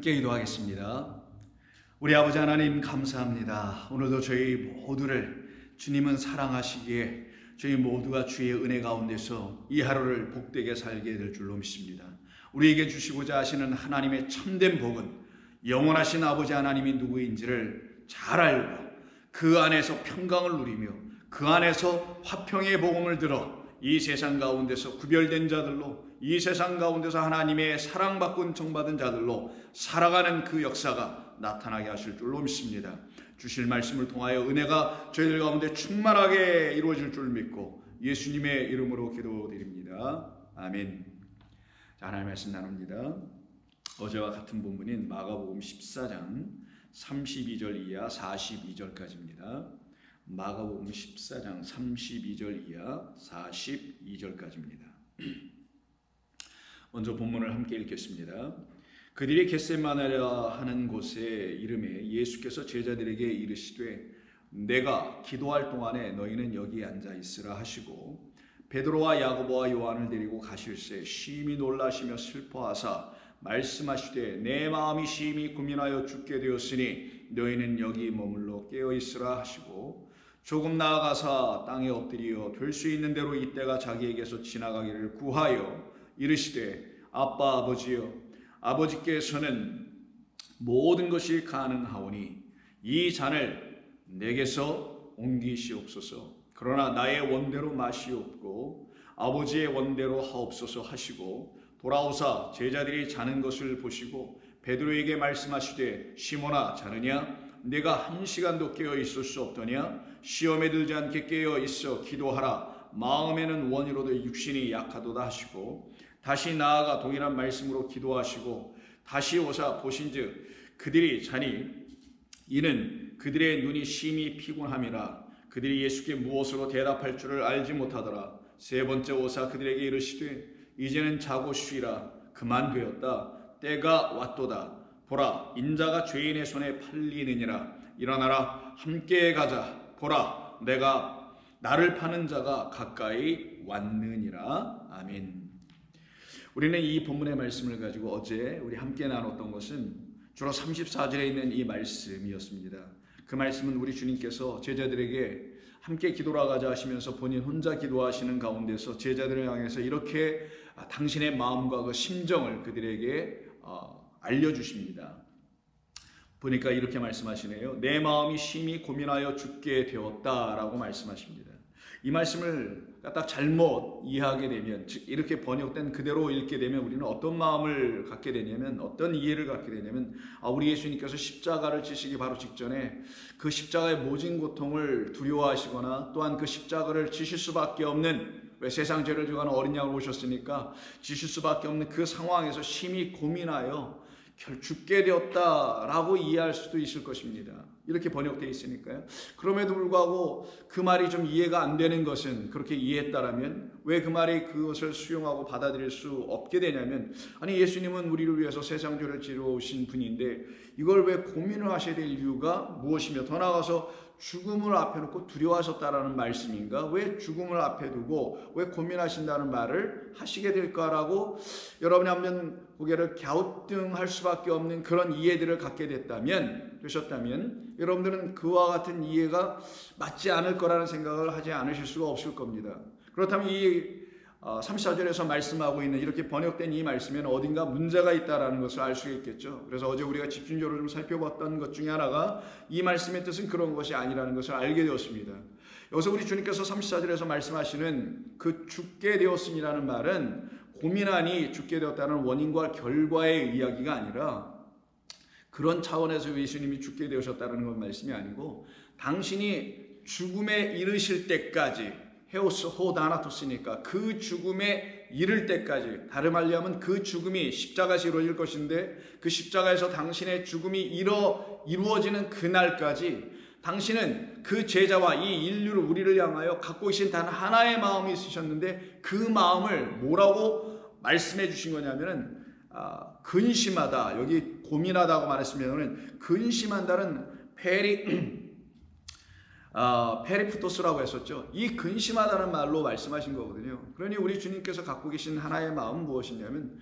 함께 기도하겠습니다. 우리 아버지 하나님 감사합니다. 오늘도 저희 모두를 주님은 사랑하시기에 저희 모두가 주의 은혜 가운데서 이 하루를 복되게 살게 될 줄로 믿습니다. 우리에게 주시고자 하시는 하나님의 참된 복은 영원하신 아버지 하나님이 누구인지를 잘 알고 그 안에서 평강을 누리며 그 안에서 화평의 복음을 들어 이 세상 가운데서 구별된 자들로, 이 세상 가운데서 하나님의 사랑받고 정받은 자들로 살아가는 그 역사가 나타나게 하실 줄로 믿습니다. 주실 말씀을 통하여 은혜가 저희들 가운데 충만하게 이루어질 줄 믿고 예수님의 이름으로 기도드립니다. 아멘. 자, 하나님의 말씀 나눕니다. 어제와 같은 본문인 마가복음 14장 32절 이하 42절까지입니다. 마가복음 14장 32절 이하 42절까지입니다. 먼저 본문을 함께 읽겠습니다. 그들이 겟세마네라 하는 곳에 이름에 예수께서 제자들에게 이르시되 내가 기도할 동안에 너희는 여기 앉아 있으라 하시고 베드로와 야고보와 요한을 데리고 가실새 심히 놀라시며 슬퍼하사 말씀하시되 내 마음이 심히 고민하여 죽게 되었으니 너희는 여기 머물러 깨어 있으라 하시고 조금 나아가사 땅에 엎드려 될 수 있는 대로 이때가 자기에게서 지나가기를 구하여 이르시되 아빠 아버지여 아버지께서는 모든 것이 가능하오니 이 잔을 내게서 옮기시옵소서. 그러나 나의 원대로 마시옵고 아버지의 원대로 하옵소서 하시고 돌아오사 제자들이 자는 것을 보시고 베드로에게 말씀하시되 시몬아 자느냐? 내가 1시간도 깨어 있을 수 없더냐? 시험에 들지 않게 깨어 있어 기도하라. 마음에는 원이로도 육신이 약하도다 하시고 다시 나아가 동일한 말씀으로 기도하시고 다시 오사 보신즉 그들이 자니 이는 그들의 눈이 심히 피곤함이라. 그들이 예수께 무엇으로 대답할 줄을 알지 못하더라. 세 번째 오사 그들에게 이르시되 이제는 자고 쉬라. 그만되었다. 때가 왔도다. 보라 인자가 죄인의 손에 팔리느니라. 일어나라 함께 가자. 보라 내가 나를 파는 자가 가까이 왔느니라. 아멘. 우리는 이 본문의 말씀을 가지고 어제 우리 함께 나눴던 것은 주로 34절에 있는 이 말씀이었습니다. 그 말씀은 우리 주님께서 제자들에게 함께 기도하러 가자 하시면서 본인 혼자 기도하시는 가운데서 제자들을 향해서 이렇게 당신의 마음과 그 심정을 그들에게 알려주십니다. 보니까 이렇게 말씀하시네요. 내 마음이 심히 고민하여 죽게 되었다라고 말씀하십니다. 이 말씀을 딱 잘못 이해하게 되면, 즉 이렇게 번역된 그대로 읽게 되면 우리는 어떤 마음을 갖게 되냐면, 어떤 이해를 갖게 되냐면, 우리 예수님께서 십자가를 지시기 바로 직전에 그 십자가의 모진 고통을 두려워하시거나 또한 그 십자가를 지실 수밖에 없는, 왜 세상 죄를 지고 가는 어린 양으로 오셨으니까 지실 수밖에 없는 그 상황에서 심히 고민하여 죽게 되었다라고 이해할 수도 있을 것입니다. 이렇게 번역되어 있으니까요. 그럼에도 불구하고 그 말이 좀 이해가 안 되는 것은, 그렇게 이해했다라면 왜 그 말이 그것을 수용하고 받아들일 수 없게 되냐면, 아니 예수님은 우리를 위해서 세상 죄를 지러 오신 분인데 이걸 왜 고민을 하셔야 될 이유가 무엇이며, 더 나아가서 죽음을 앞에 놓고 두려워하셨다라는 말씀인가? 왜 죽음을 앞에 두고 왜 고민하신다는 말을 하시게 될까라고 여러분이 한번 고개를 갸우뚱할 수밖에 없는 그런 이해들을 갖게 되셨다면 여러분들은 그와 같은 이해가 맞지 않을 거라는 생각을 하지 않으실 수가 없을 겁니다. 그렇다면 이 34절에서 말씀하고 있는 이렇게 번역된 이 말씀에는 어딘가 문제가 있다는 것을 알 수 있겠죠. 그래서 어제 우리가 집중적으로 좀 살펴봤던 것 중에 하나가 이 말씀의 뜻은 그런 것이 아니라는 것을 알게 되었습니다. 여기서 우리 주님께서 34절에서 말씀하시는 그 죽게 되었음이라는 말은 고민하니 죽게 되었다는 원인과 결과의 이야기가 아니라, 그런 차원에서 예수님이 죽게 되셨다는 건 말씀이 아니고, 당신이 죽음에 이르실 때까지, 헤오스 호다나토스니까 그 죽음에 이를 때까지, 다름 말하면 그 죽음이 십자가에서 이루어질 것인데 그 십자가에서 당신의 죽음이 이루어지는 그날까지 당신은 그 제자와 이 인류를, 우리를 향하여 갖고 계신 단 하나의 마음이 있으셨는데 그 마음을 뭐라고 말씀해 주신 거냐면은 근심하다, 여기 고민하다고 말했으면 근심한다는 페리프토스라고 했었죠. 이 근심하다는 말로 말씀하신 거거든요. 그러니 우리 주님께서 갖고 계신 하나의 마음은 무엇이냐면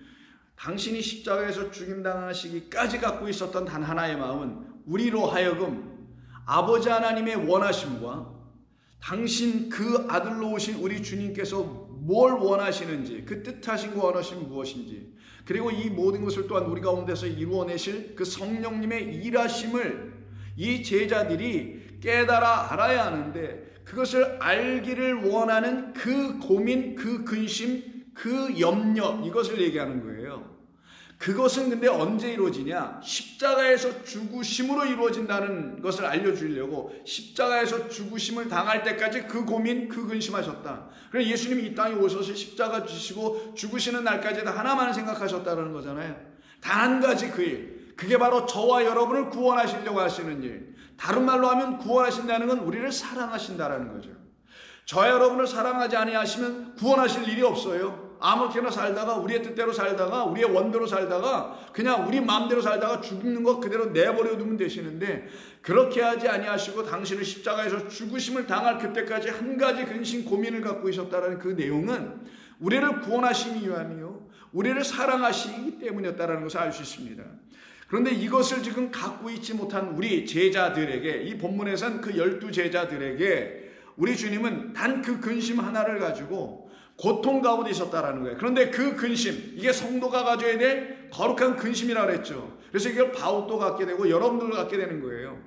당신이 십자가에서 죽임당하시기까지 갖고 있었던 단 하나의 마음은 우리로 하여금 아버지 하나님의 원하심과 당신 그 아들로 오신 우리 주님께서 뭘 원하시는지, 그 뜻하신 거 원하심이 무엇인지, 그리고 이 모든 것을 또한 우리 가운데서 이루어내실 그 성령님의 일하심을 이 제자들이 깨달아 알아야 하는데, 그것을 알기를 원하는 그 고민, 그 근심, 그 염려, 이것을 얘기하는 거예요. 그것은 근데 언제 이루어지냐? 십자가에서 죽으심으로 이루어진다는 것을 알려주려고 십자가에서 죽으심을 당할 때까지 그 고민, 그 근심하셨다. 그래서 예수님이 이 땅에 오셔서 십자가 지시고 죽으시는 날까지 다 하나만 생각하셨다는 거잖아요. 단 한 가지 그 일, 그게 바로 저와 여러분을 구원하시려고 하시는 일. 다른 말로 하면 구원하신다는 건 우리를 사랑하신다라는 거죠. 저와 여러분을 사랑하지 아니하시면 구원하실 일이 없어요. 아무렇게나 살다가, 우리의 뜻대로 살다가, 우리의 원대로 살다가, 그냥 우리 마음대로 살다가 죽는 것 그대로 내버려 두면 되시는데, 그렇게 하지 아니하시고 당신을 십자가에서 죽으심을 당할 그때까지 한 가지 근심 고민을 갖고 있었다는 그 내용은 우리를 구원하시기 위함이요, 우리를 사랑하시기 때문이었다는 것을 알 수 있습니다. 그런데 이것을 지금 갖고 있지 못한 우리 제자들에게, 이 본문에선 그 12제자들에게 우리 주님은 단 그 근심 하나를 가지고 고통 가운데 있었다라는 거예요. 그런데 그 근심, 이게 성도가 가져야 될 거룩한 근심이라고 그랬죠. 그래서 이걸 바울도 갖게 되고 여러분들도 갖게 되는 거예요.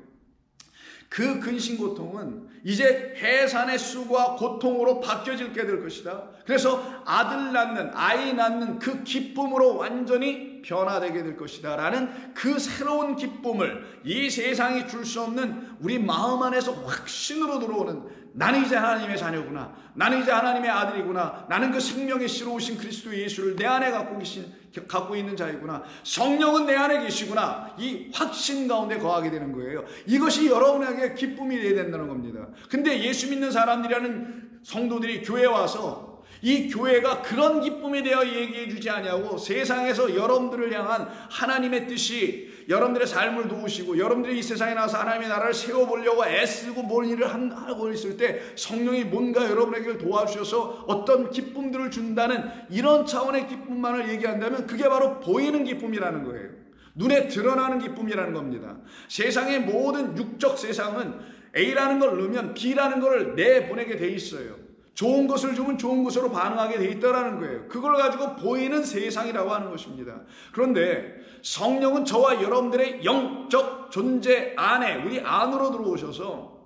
그 근심 고통은 이제 해산의 수고와 고통으로 바뀌어질게 될 것이다. 그래서 아들 낳는, 아이 낳는 그 기쁨으로 완전히 변화되게 될 것이다 라는 그 새로운 기쁨을 이 세상이 줄 수 없는 우리 마음 안에서 확신으로 들어오는, 나는 이제 하나님의 자녀구나, 나는 이제 하나님의 아들이구나, 나는 그 생명의 씨로 오신 그리스도 예수를 내 안에 갖고 있는 자이구나, 성령은 내 안에 계시구나, 이 확신 가운데 거하게 되는 거예요. 이것이 여러분에게 기쁨이 되어야 된다는 겁니다. 근데 예수 믿는 사람들이라는 성도들이 교회에 와서 이 교회가 그런 기쁨에 대해 얘기해 주지 않냐고, 세상에서 여러분들을 향한 하나님의 뜻이 여러분들의 삶을 도우시고 여러분들이 이 세상에 나와서 하나님의 나라를 세워보려고 애쓰고 뭔 일을 하고 있을 때 성령이 뭔가 여러분에게 도와주셔서 어떤 기쁨들을 준다는 이런 차원의 기쁨만을 얘기한다면 그게 바로 보이는 기쁨이라는 거예요. 눈에 드러나는 기쁨이라는 겁니다. 세상의 모든 육적 세상은 A라는 걸 넣으면 B라는 걸 내보내게 돼 있어요. 좋은 것을 주면 좋은 것으로 반응하게 돼 있다라는 거예요. 그걸 가지고 보이는 세상이라고 하는 것입니다. 그런데 성령은 저와 여러분들의 영적 존재 안에, 우리 안으로 들어오셔서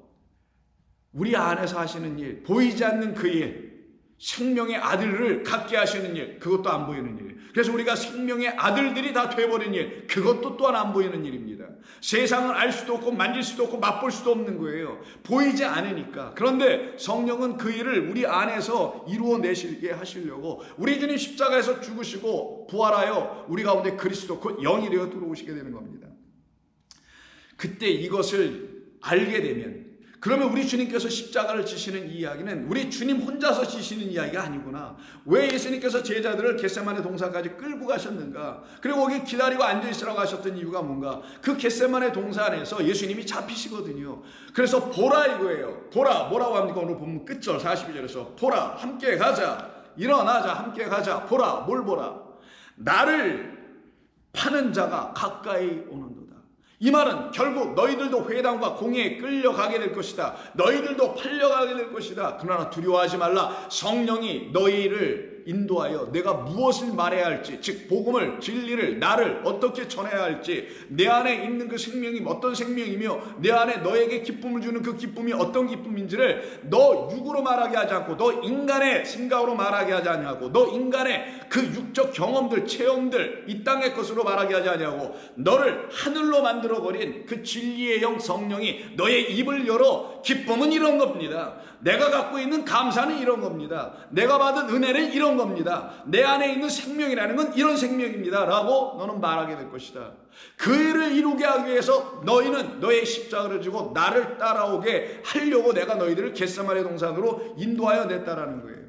우리 안에서 하시는 일, 보이지 않는 그 일, 생명의 아들을 갖게 하시는 일, 그것도 안 보이는 일. 그래서 우리가 생명의 아들들이 다 돼버린 일, 그것도 또한 안 보이는 일입니다. 세상을 알 수도 없고 만질 수도 없고 맛볼 수도 없는 거예요. 보이지 않으니까. 그런데 성령은 그 일을 우리 안에서 이루어내시게 하시려고 우리 주님 십자가에서 죽으시고 부활하여 우리 가운데 그리스도 곧 영이 되어 들어오시게 되는 겁니다. 그때 이것을 알게 되면, 그러면 우리 주님께서 십자가를 지시는 이 이야기는 우리 주님 혼자서 지시는 이야기가 아니구나. 왜 예수님께서 제자들을 겟세마네 동산까지 끌고 가셨는가? 그리고 거기 기다리고 앉아있으라고 하셨던 이유가 뭔가? 그 겟세마네 동산 안에서 예수님이 잡히시거든요. 그래서 보라 이거예요. 보라, 뭐라고 합니까? 오늘 보면 끝절 42절에서 보라, 함께 가자, 일어나자, 함께 가자. 보라, 뭘 보라? 나를 파는 자가 가까이 오는도다. 이 말은 결국 너희들도 회당과 공회에 끌려가게 될 것이다. 너희들도 팔려가게 될 것이다. 그러나 두려워하지 말라. 성령이 너희를 인도하여 내가 무엇을 말해야 할지, 즉 복음을, 진리를, 나를 어떻게 전해야 할지, 내 안에 있는 그 생명이 어떤 생명이며 내 안에 너에게 기쁨을 주는 그 기쁨이 어떤 기쁨인지를 너 육으로 말하게 하지 않고, 너 인간의 생각으로 말하게 하지 않냐고, 너 인간의 그 육적 경험들, 체험들, 이 땅의 것으로 말하게 하지 않냐고, 너를 하늘로 만들어버린 그 진리의 영 성령이 너의 입을 열어 기쁨은 이런 겁니다. 내가 갖고 있는 감사는 이런 겁니다. 내가 받은 은혜는 이런 겁니다. 내 안에 있는 생명이라는 건 이런 생명입니다 라고 너는 말하게 될 것이다. 그 일을 이루게 하기 위해서 너희는 너의 십자가를 지고 나를 따라오게 하려고 내가 너희들을 겟세마네 동산으로 인도하여 냈다라는 거예요.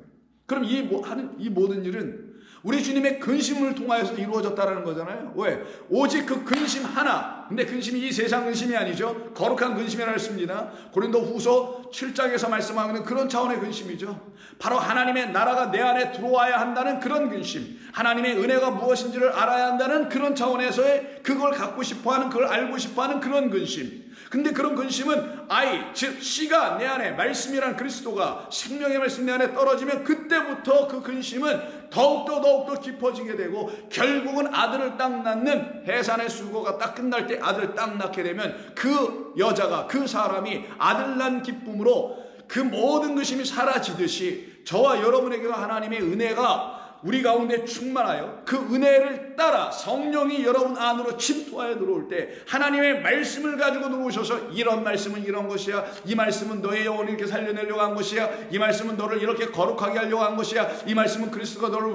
그럼 이 모든 일은 우리 주님의 근심을 통하여서 이루어졌다는 거잖아요. 왜? 오직 그 근심 하나, 근데 근심이 이 세상 근심이 아니죠. 거룩한 근심이라 했습니다. 고린도후서 7장에서 말씀하는 그런 차원의 근심이죠. 바로 하나님의 나라가 내 안에 들어와야 한다는 그런 근심, 하나님의 은혜가 무엇인지를 알아야 한다는 그런 차원에서의 그걸 갖고 싶어하는, 그걸 알고 싶어하는 그런 근심. 근데 그런 근심은 즉 씨가 내 안에, 말씀이란 그리스도가, 생명의 말씀 내 안에 떨어지면 그때부터 그 근심은 더욱더 깊어지게 되고, 결국은 아들을 딱 낳는 해산의 수고가 딱 끝날 때 아들을 딱 낳게 되면 그 여자가, 그 사람이 아들 낳은 기쁨으로 그 모든 근심이 사라지듯이 저와 여러분에게도 하나님의 은혜가 우리 가운데 충만하여 그 은혜를 따라 성령이 여러분 안으로 침투하여 들어올 때 하나님의 말씀을 가지고 들어오셔서 이런 말씀은 이런 것이야, 이 말씀은 너의 영혼을 이렇게 살려내려고 한 것이야, 이 말씀은 너를 이렇게 거룩하게 하려고 한 것이야, 이 말씀은 그리스도가 너를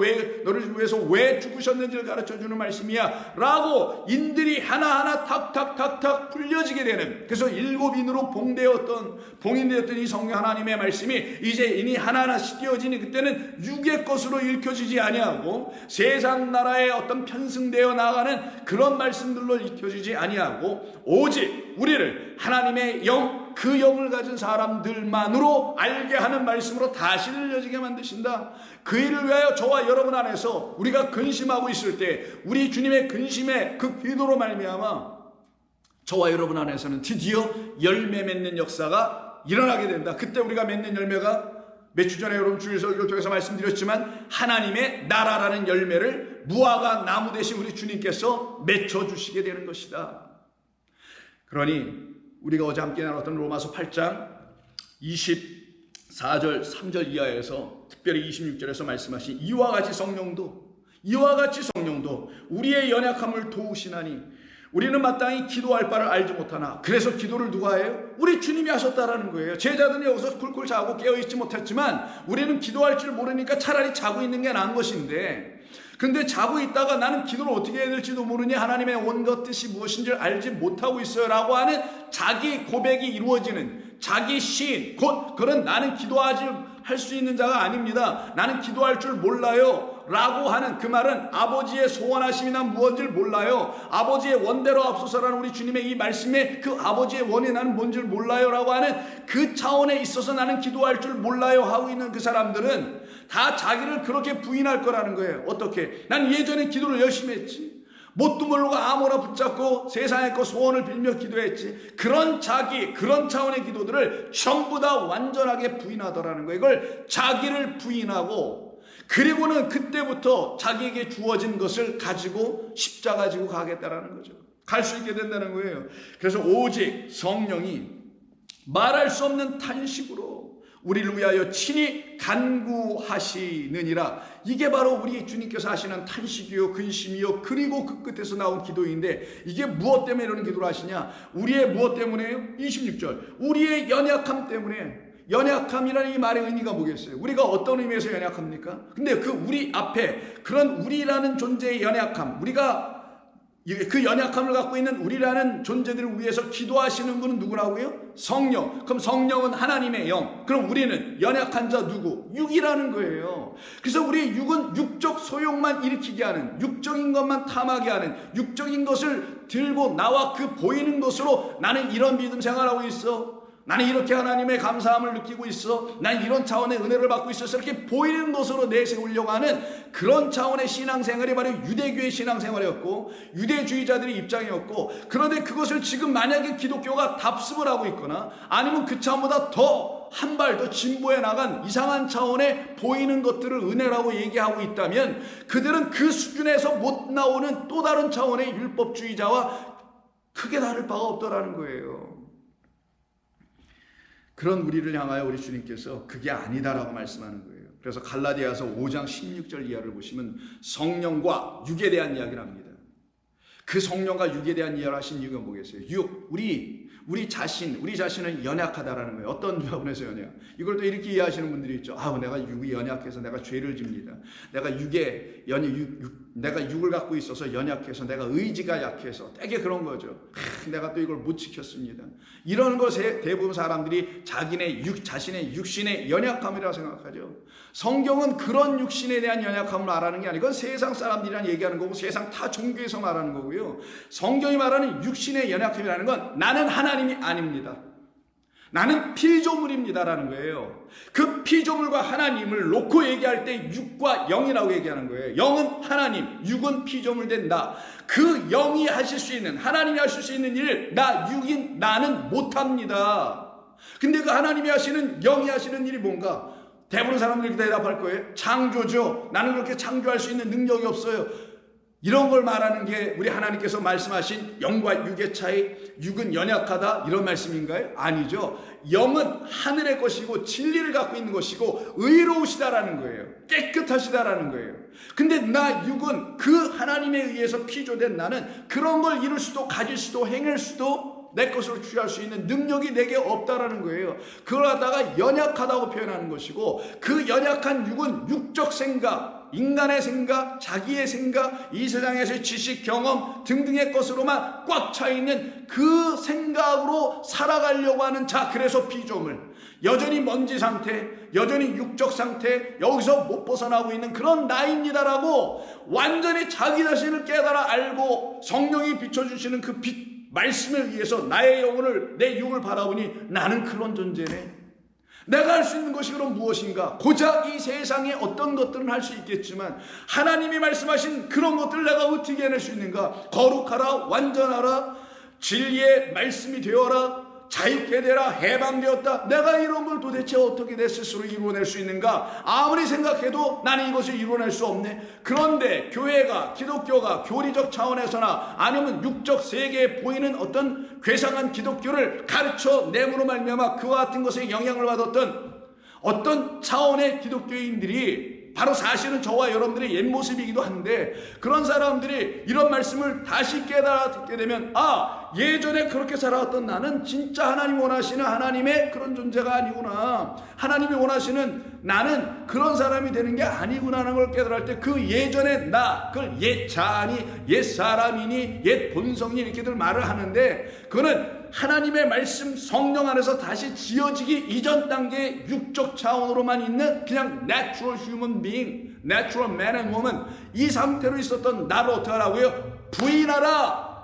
위해서 왜 죽으셨는지를 가르쳐주는 말씀이야 라고 인들이 하나하나 탁탁탁탁 풀려지게 되는, 그래서 일곱인으로 봉인되었던 이 성령 하나님의 말씀이 이제 이니 하나하나씩 띄어지니 그때는 육의 것으로 읽혀지지 아니하고 세상 나라에 어떤 편승되어 나가는 그런 말씀들로 읽혀지지 아니하고 오직 우리를 하나님의 영, 그 영을 가진 사람들만으로 알게 하는 말씀으로 다시 들려지게 만드신다. 그 일을 위하여 저와 여러분 안에서 우리가 근심하고 있을 때 우리 주님의 근심의 그 기도로 말미암아 저와 여러분 안에서는 드디어 열매 맺는 역사가 일어나게 된다. 그때 우리가 맺는 열매가 몇 주 전에 여러분 주일 설교를 통해서 말씀드렸지만 하나님의 나라라는 열매를 무화과 나무 대신 우리 주님께서 맺어주시게 되는 것이다. 그러니 우리가 어제 함께 나눴던 로마서 8장 24절 3절 이하에서 특별히 26절에서 말씀하신 이와 같이 성령도 우리의 연약함을 도우시나니 우리는 마땅히 기도할 바를 알지 못하나, 그래서 기도를 누가 해요? 우리 주님이 하셨다라는 거예요. 제자들은 여기서 굴굴 자고 깨어있지 못했지만 우리는 기도할 줄 모르니까 차라리 자고 있는 게 나은 것인데, 근데 자고 있다가 나는 기도를 어떻게 해야 될지도 모르니 하나님의 온갖 뜻이 무엇인지를 알지 못하고 있어요 라고 하는 자기 고백이 이루어지는 자기 시인, 곧 그런 나는 기도하지 할 수 있는 자가 아닙니다, 나는 기도할 줄 몰라요 라고 하는 그 말은 아버지의 소원하심이 난 무엇인지를 몰라요, 아버지의 원대로 앞서서라는 우리 주님의 이 말씀에 그 아버지의 원이 나는 뭔지를 몰라요 라고 하는 그 차원에 있어서 나는 기도할 줄 몰라요 하고 있는 그 사람들은 다 자기를 그렇게 부인할 거라는 거예요. 어떻게? 난 예전에 기도를 열심히 했지, 뭣도 모르고 아무나 붙잡고 세상의 것 소원을 빌며 기도했지. 그런 차원의 기도들을 전부 다 완전하게 부인하더라는 거예요. 이걸 자기를 부인하고, 그리고는 그때부터 자기에게 주어진 것을 가지고 십자가 지고 가겠다라는 거죠. 갈 수 있게 된다는 거예요. 그래서 오직 성령이 말할 수 없는 탄식으로 우리를 위하여 친히 간구하시느니라. 이게 바로 우리 주님께서 하시는 탄식이요, 근심이요, 그리고 그 끝에서 나온 기도인데, 이게 무엇 때문에 이런 기도를 하시냐? 우리의 무엇 때문에요? 26절 우리의 연약함 때문에. 연약함이라는 이 말의 의미가 뭐겠어요? 우리가 어떤 의미에서 연약합니까? 근데 그 우리 앞에 그런 우리라는 존재의 연약함, 우리가 그 연약함을 갖고 있는 우리라는 존재들을 위해서 기도하시는 분은 누구라고요? 성령. 그럼 성령은 하나님의 영. 그럼 우리는 연약한 자 누구? 육이라는 거예요. 그래서 우리 육은 육적 소욕만 일으키게 하는, 육적인 것만 탐하게 하는, 육적인 것을 들고 나와 그 보이는 것으로 나는 이런 믿음 생활하고 있어, 나는 이렇게 하나님의 감사함을 느끼고 있어, 난 이런 차원의 은혜를 받고 있어서 이렇게 보이는 것으로 내세우려고 하는 그런 차원의 신앙생활이 바로 유대교의 신앙생활이었고 유대주의자들의 입장이었고, 그런데 그것을 지금 만약에 기독교가 답습을 하고 있거나 아니면 그 차원보다 더 한 발 더 진보해 나간 이상한 차원의 보이는 것들을 은혜라고 얘기하고 있다면 그들은 그 수준에서 못 나오는 또 다른 차원의 율법주의자와 크게 다를 바가 없더라는 거예요. 그런 우리를 향하여 우리 주님께서 그게 아니다라고 말씀하는 거예요. 그래서 갈라디아서 5장 16절 이하를 보시면 성령과 육에 대한 이야기를 합니다. 그 성령과 육에 대한 이야기를 하신 이유가 뭐겠어요? 육, 우리 자신은 연약하다라는 거예요. 어떤 부분에서 연약? 이걸 또 이렇게 이해하시는 분들이 있죠. 내가 육이 연약해서 내가 죄를 집니다. 내가 육을 갖고 있어서 연약해서 내가 의지가 약해서 되게 그런 거죠. 내가 또 이걸 못 지켰습니다. 이런 것에 대부분 사람들이 자신의 육신의 연약함이라고 생각하죠. 성경은 그런 육신에 대한 연약함을 말하는 게 아니고 세상 사람들이란 얘기하는 거고 세상 타 종교에서 말하는 거고요. 성경이 말하는 육신의 연약함이라는 건 나는 하나님이 아닙니다. 나는 피조물입니다라는 거예요. 그 피조물과 하나님을 놓고 얘기할 때 육과 영이라고 얘기하는 거예요. 영은 하나님, 육은 피조물 된 나. 그 영이 하실 수 있는, 하나님이 하실 수 있는 일을 육인 나는 못합니다. 근데 그 하나님이 하시는, 영이 하시는 일이 뭔가? 대부분 사람들이 대답할 거예요. 창조죠. 나는 그렇게 창조할 수 있는 능력이 없어요. 이런 걸 말하는 게 우리 하나님께서 말씀하신 영과 육의 차이, 육은 연약하다 이런 말씀인가요? 아니죠. 영은 하늘의 것이고 진리를 갖고 있는 것이고 의로우시다라는 거예요. 깨끗하시다라는 거예요. 근데 육은 그 하나님에 의해서 피조된 나는 그런 걸 이룰 수도 가질 수도 행할 수도 내 것으로 취할 수 있는 능력이 내게 없다라는 거예요. 그걸 갖다가 연약하다고 표현하는 것이고 그 연약한 육은 육적 생각, 인간의 생각, 자기의 생각, 이 세상에서의 지식, 경험 등등의 것으로만 꽉 차 있는 그 생각으로 살아가려고 하는 자, 그래서 피조물. 여전히 먼지 상태, 여전히 육적 상태, 여기서 못 벗어나고 있는 그런 나입니다라고 완전히 자기 자신을 깨달아 알고 성령이 비춰주시는 그 빛, 말씀에 의해서 나의 영혼을, 내 육을 바라보니 나는 그런 존재네. 내가 할 수 있는 것이 그럼 무엇인가? 고작 이 세상에 어떤 것들은 할 수 있겠지만 하나님이 말씀하신 그런 것들을 내가 어떻게 해낼 수 있는가? 거룩하라, 완전하라, 진리의 말씀이 되어라, 자유케 되라, 해방되었다. 내가 이런 걸 도대체 어떻게 내 스스로 이루어낼 수 있는가? 아무리 생각해도 나는 이것을 이루어낼 수 없네. 그런데 교회가, 기독교가 교리적 차원에서나 아니면 육적 세계에 보이는 어떤 괴상한 기독교를 가르쳐 내므로 말미암아 그와 같은 것에 영향을 받았던 어떤 차원의 기독교인들이 바로 사실은 저와 여러분들의 옛 모습이기도 한데, 그런 사람들이 이런 말씀을 다시 깨달아 듣게 되면 예전에 그렇게 살아왔던 나는 진짜 하나님 원하시는 하나님의 그런 존재가 아니구나, 하나님이 원하시는 나는 그런 사람이 되는 게 아니구나라는 걸 깨달을 때 그 예전의 나, 그걸 옛 자아니, 옛 사람이니, 옛 본성이 이렇게들 말을 하는데, 그거는 하나님의 말씀 성령 안에서 다시 지어지기 이전 단계의 육적 차원으로만 있는 그냥 natural human being, natural man and woman, 이 상태로 있었던 나를 어떻게 하라고요? 부인하라.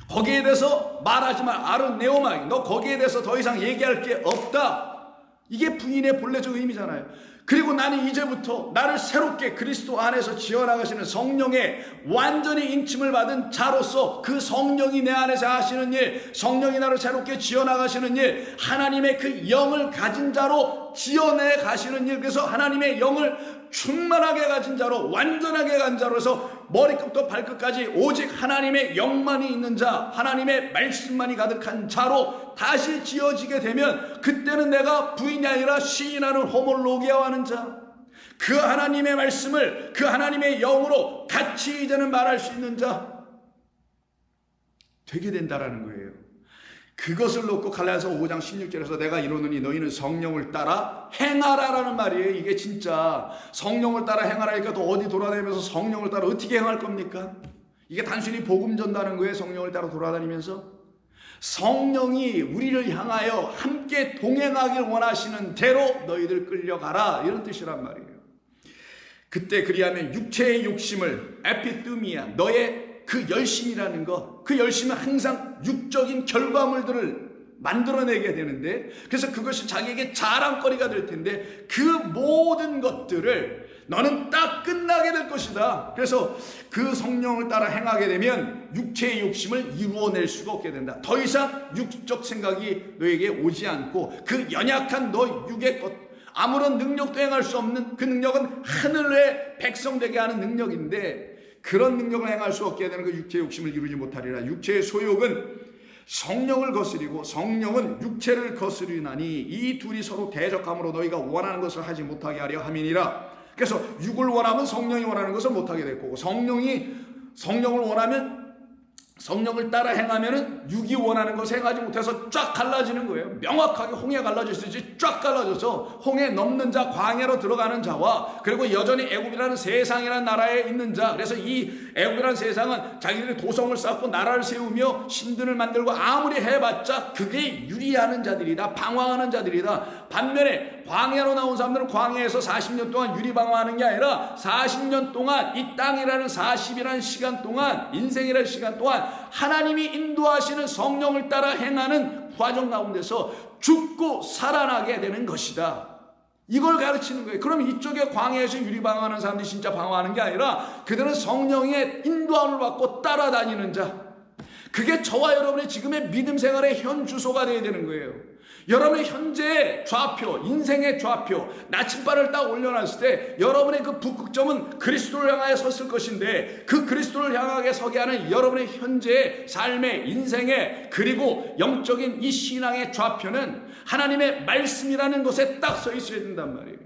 거기에 대해서 말하지 마. 아르네오마, 너 거기에 대해서 더 이상 얘기할 게 없다. 이게 부인의 본래적 의미잖아요. 그리고 나는 이제부터 나를 새롭게 그리스도 안에서 지어나가시는 성령의 완전히 인침을 받은 자로서 그 성령이 내 안에서 하시는 일, 성령이 나를 새롭게 지어나가시는 일, 하나님의 그 영을 가진 자로 지어내 가시는 일, 그래서 하나님의 영을 충만하게 가진 자로, 완전하게 가진 자로서 머리끝부터 발끝까지 오직 하나님의 영만이 있는 자, 하나님의 말씀만이 가득한 자로 다시 지어지게 되면, 그때는 내가 부인이 아니라 시인하는 호몰로기아와 하는 자, 그 하나님의 말씀을 그 하나님의 영으로 같이 이제는 말할 수 있는 자 되게 된다라는 거예요. 그것을 놓고 갈라디아서 5장 16절에서 내가 이르노니 너희는 성령을 따라 행하라라는 말이에요. 이게 진짜 성령을 따라 행하라니까 또 어디 돌아다니면서 성령을 따라 어떻게 행할 겁니까? 이게 단순히 복음 전다는 거예요. 성령을 따라 돌아다니면서 성령이 우리를 향하여 함께 동행하길 원하시는 대로 너희들 끌려가라, 이런 뜻이란 말이에요. 그때 그리하면 육체의 욕심을 에피투미아, 너의 그 열심이라는 것, 그 열심은 항상 육적인 결과물들을 만들어내게 되는데, 그래서 그것이 자기에게 자랑거리가 될 텐데, 그 모든 것들을 너는 딱 끝나게 될 것이다. 그래서 그 성령을 따라 행하게 되면 육체의 욕심을 이루어낼 수가 없게 된다. 더 이상 육적 생각이 너에게 오지 않고 그 연약한 너 육의 것, 아무런 능력도 행할 수 없는 그 능력은 하늘의 백성 되게 하는 능력인데, 그런 능력을 행할 수 없게 되는 그 육체의 욕심을 이루지 못하리라. 육체의 소욕은 성령을 거스리고 성령은 육체를 거스리나니 이 둘이 서로 대적함으로 너희가 원하는 것을 하지 못하게 하려 함이니라. 그래서 육을 원하면 성령이 원하는 것을 못하게 될 거고, 성령을 원하면 성령을 따라 행하면은 육이 원하는 것을 행하지 못해서 쫙 갈라지는 거예요. 명확하게 홍해 갈라지듯이 쫙 갈라져서 홍해 넘는 자, 광야로 들어가는 자와 그리고 여전히 애굽이라는 세상이라는 나라에 있는 자. 그래서 이 애굽이라는 세상은 자기들이 도성을 쌓고 나라를 세우며 신들을 만들고 아무리 해봤자 그게 유리하는 자들이다, 방황하는 자들이다. 반면에 광야로 나온 사람들은 광야에서 40년 동안 유리방황하는 게 아니라 40년 동안 이 땅이라는 40이라는 시간 동안, 인생이라는 시간 동안 하나님이 인도하시는 성령을 따라 행하는 과정 가운데서 죽고 살아나게 되는 것이다. 이걸 가르치는 거예요. 그럼 이쪽에 광야에서 유리방황하는 사람들이 진짜 방황하는 게 아니라 그들은 성령의 인도함을 받고 따라다니는 자. 그게 저와 여러분의 지금의 믿음 생활의 현 주소가 되어야 되는 거예요. 여러분의 현재의 좌표, 인생의 좌표, 나침반을 딱 올려놨을 때 여러분의 그 북극점은 그리스도를 향하여 섰을 것인데 그 그리스도를 향하게 서게 하는 여러분의 현재의 삶의, 인생의 그리고 영적인 이 신앙의 좌표는 하나님의 말씀이라는 것에 딱 서 있어야 된단 말이에요.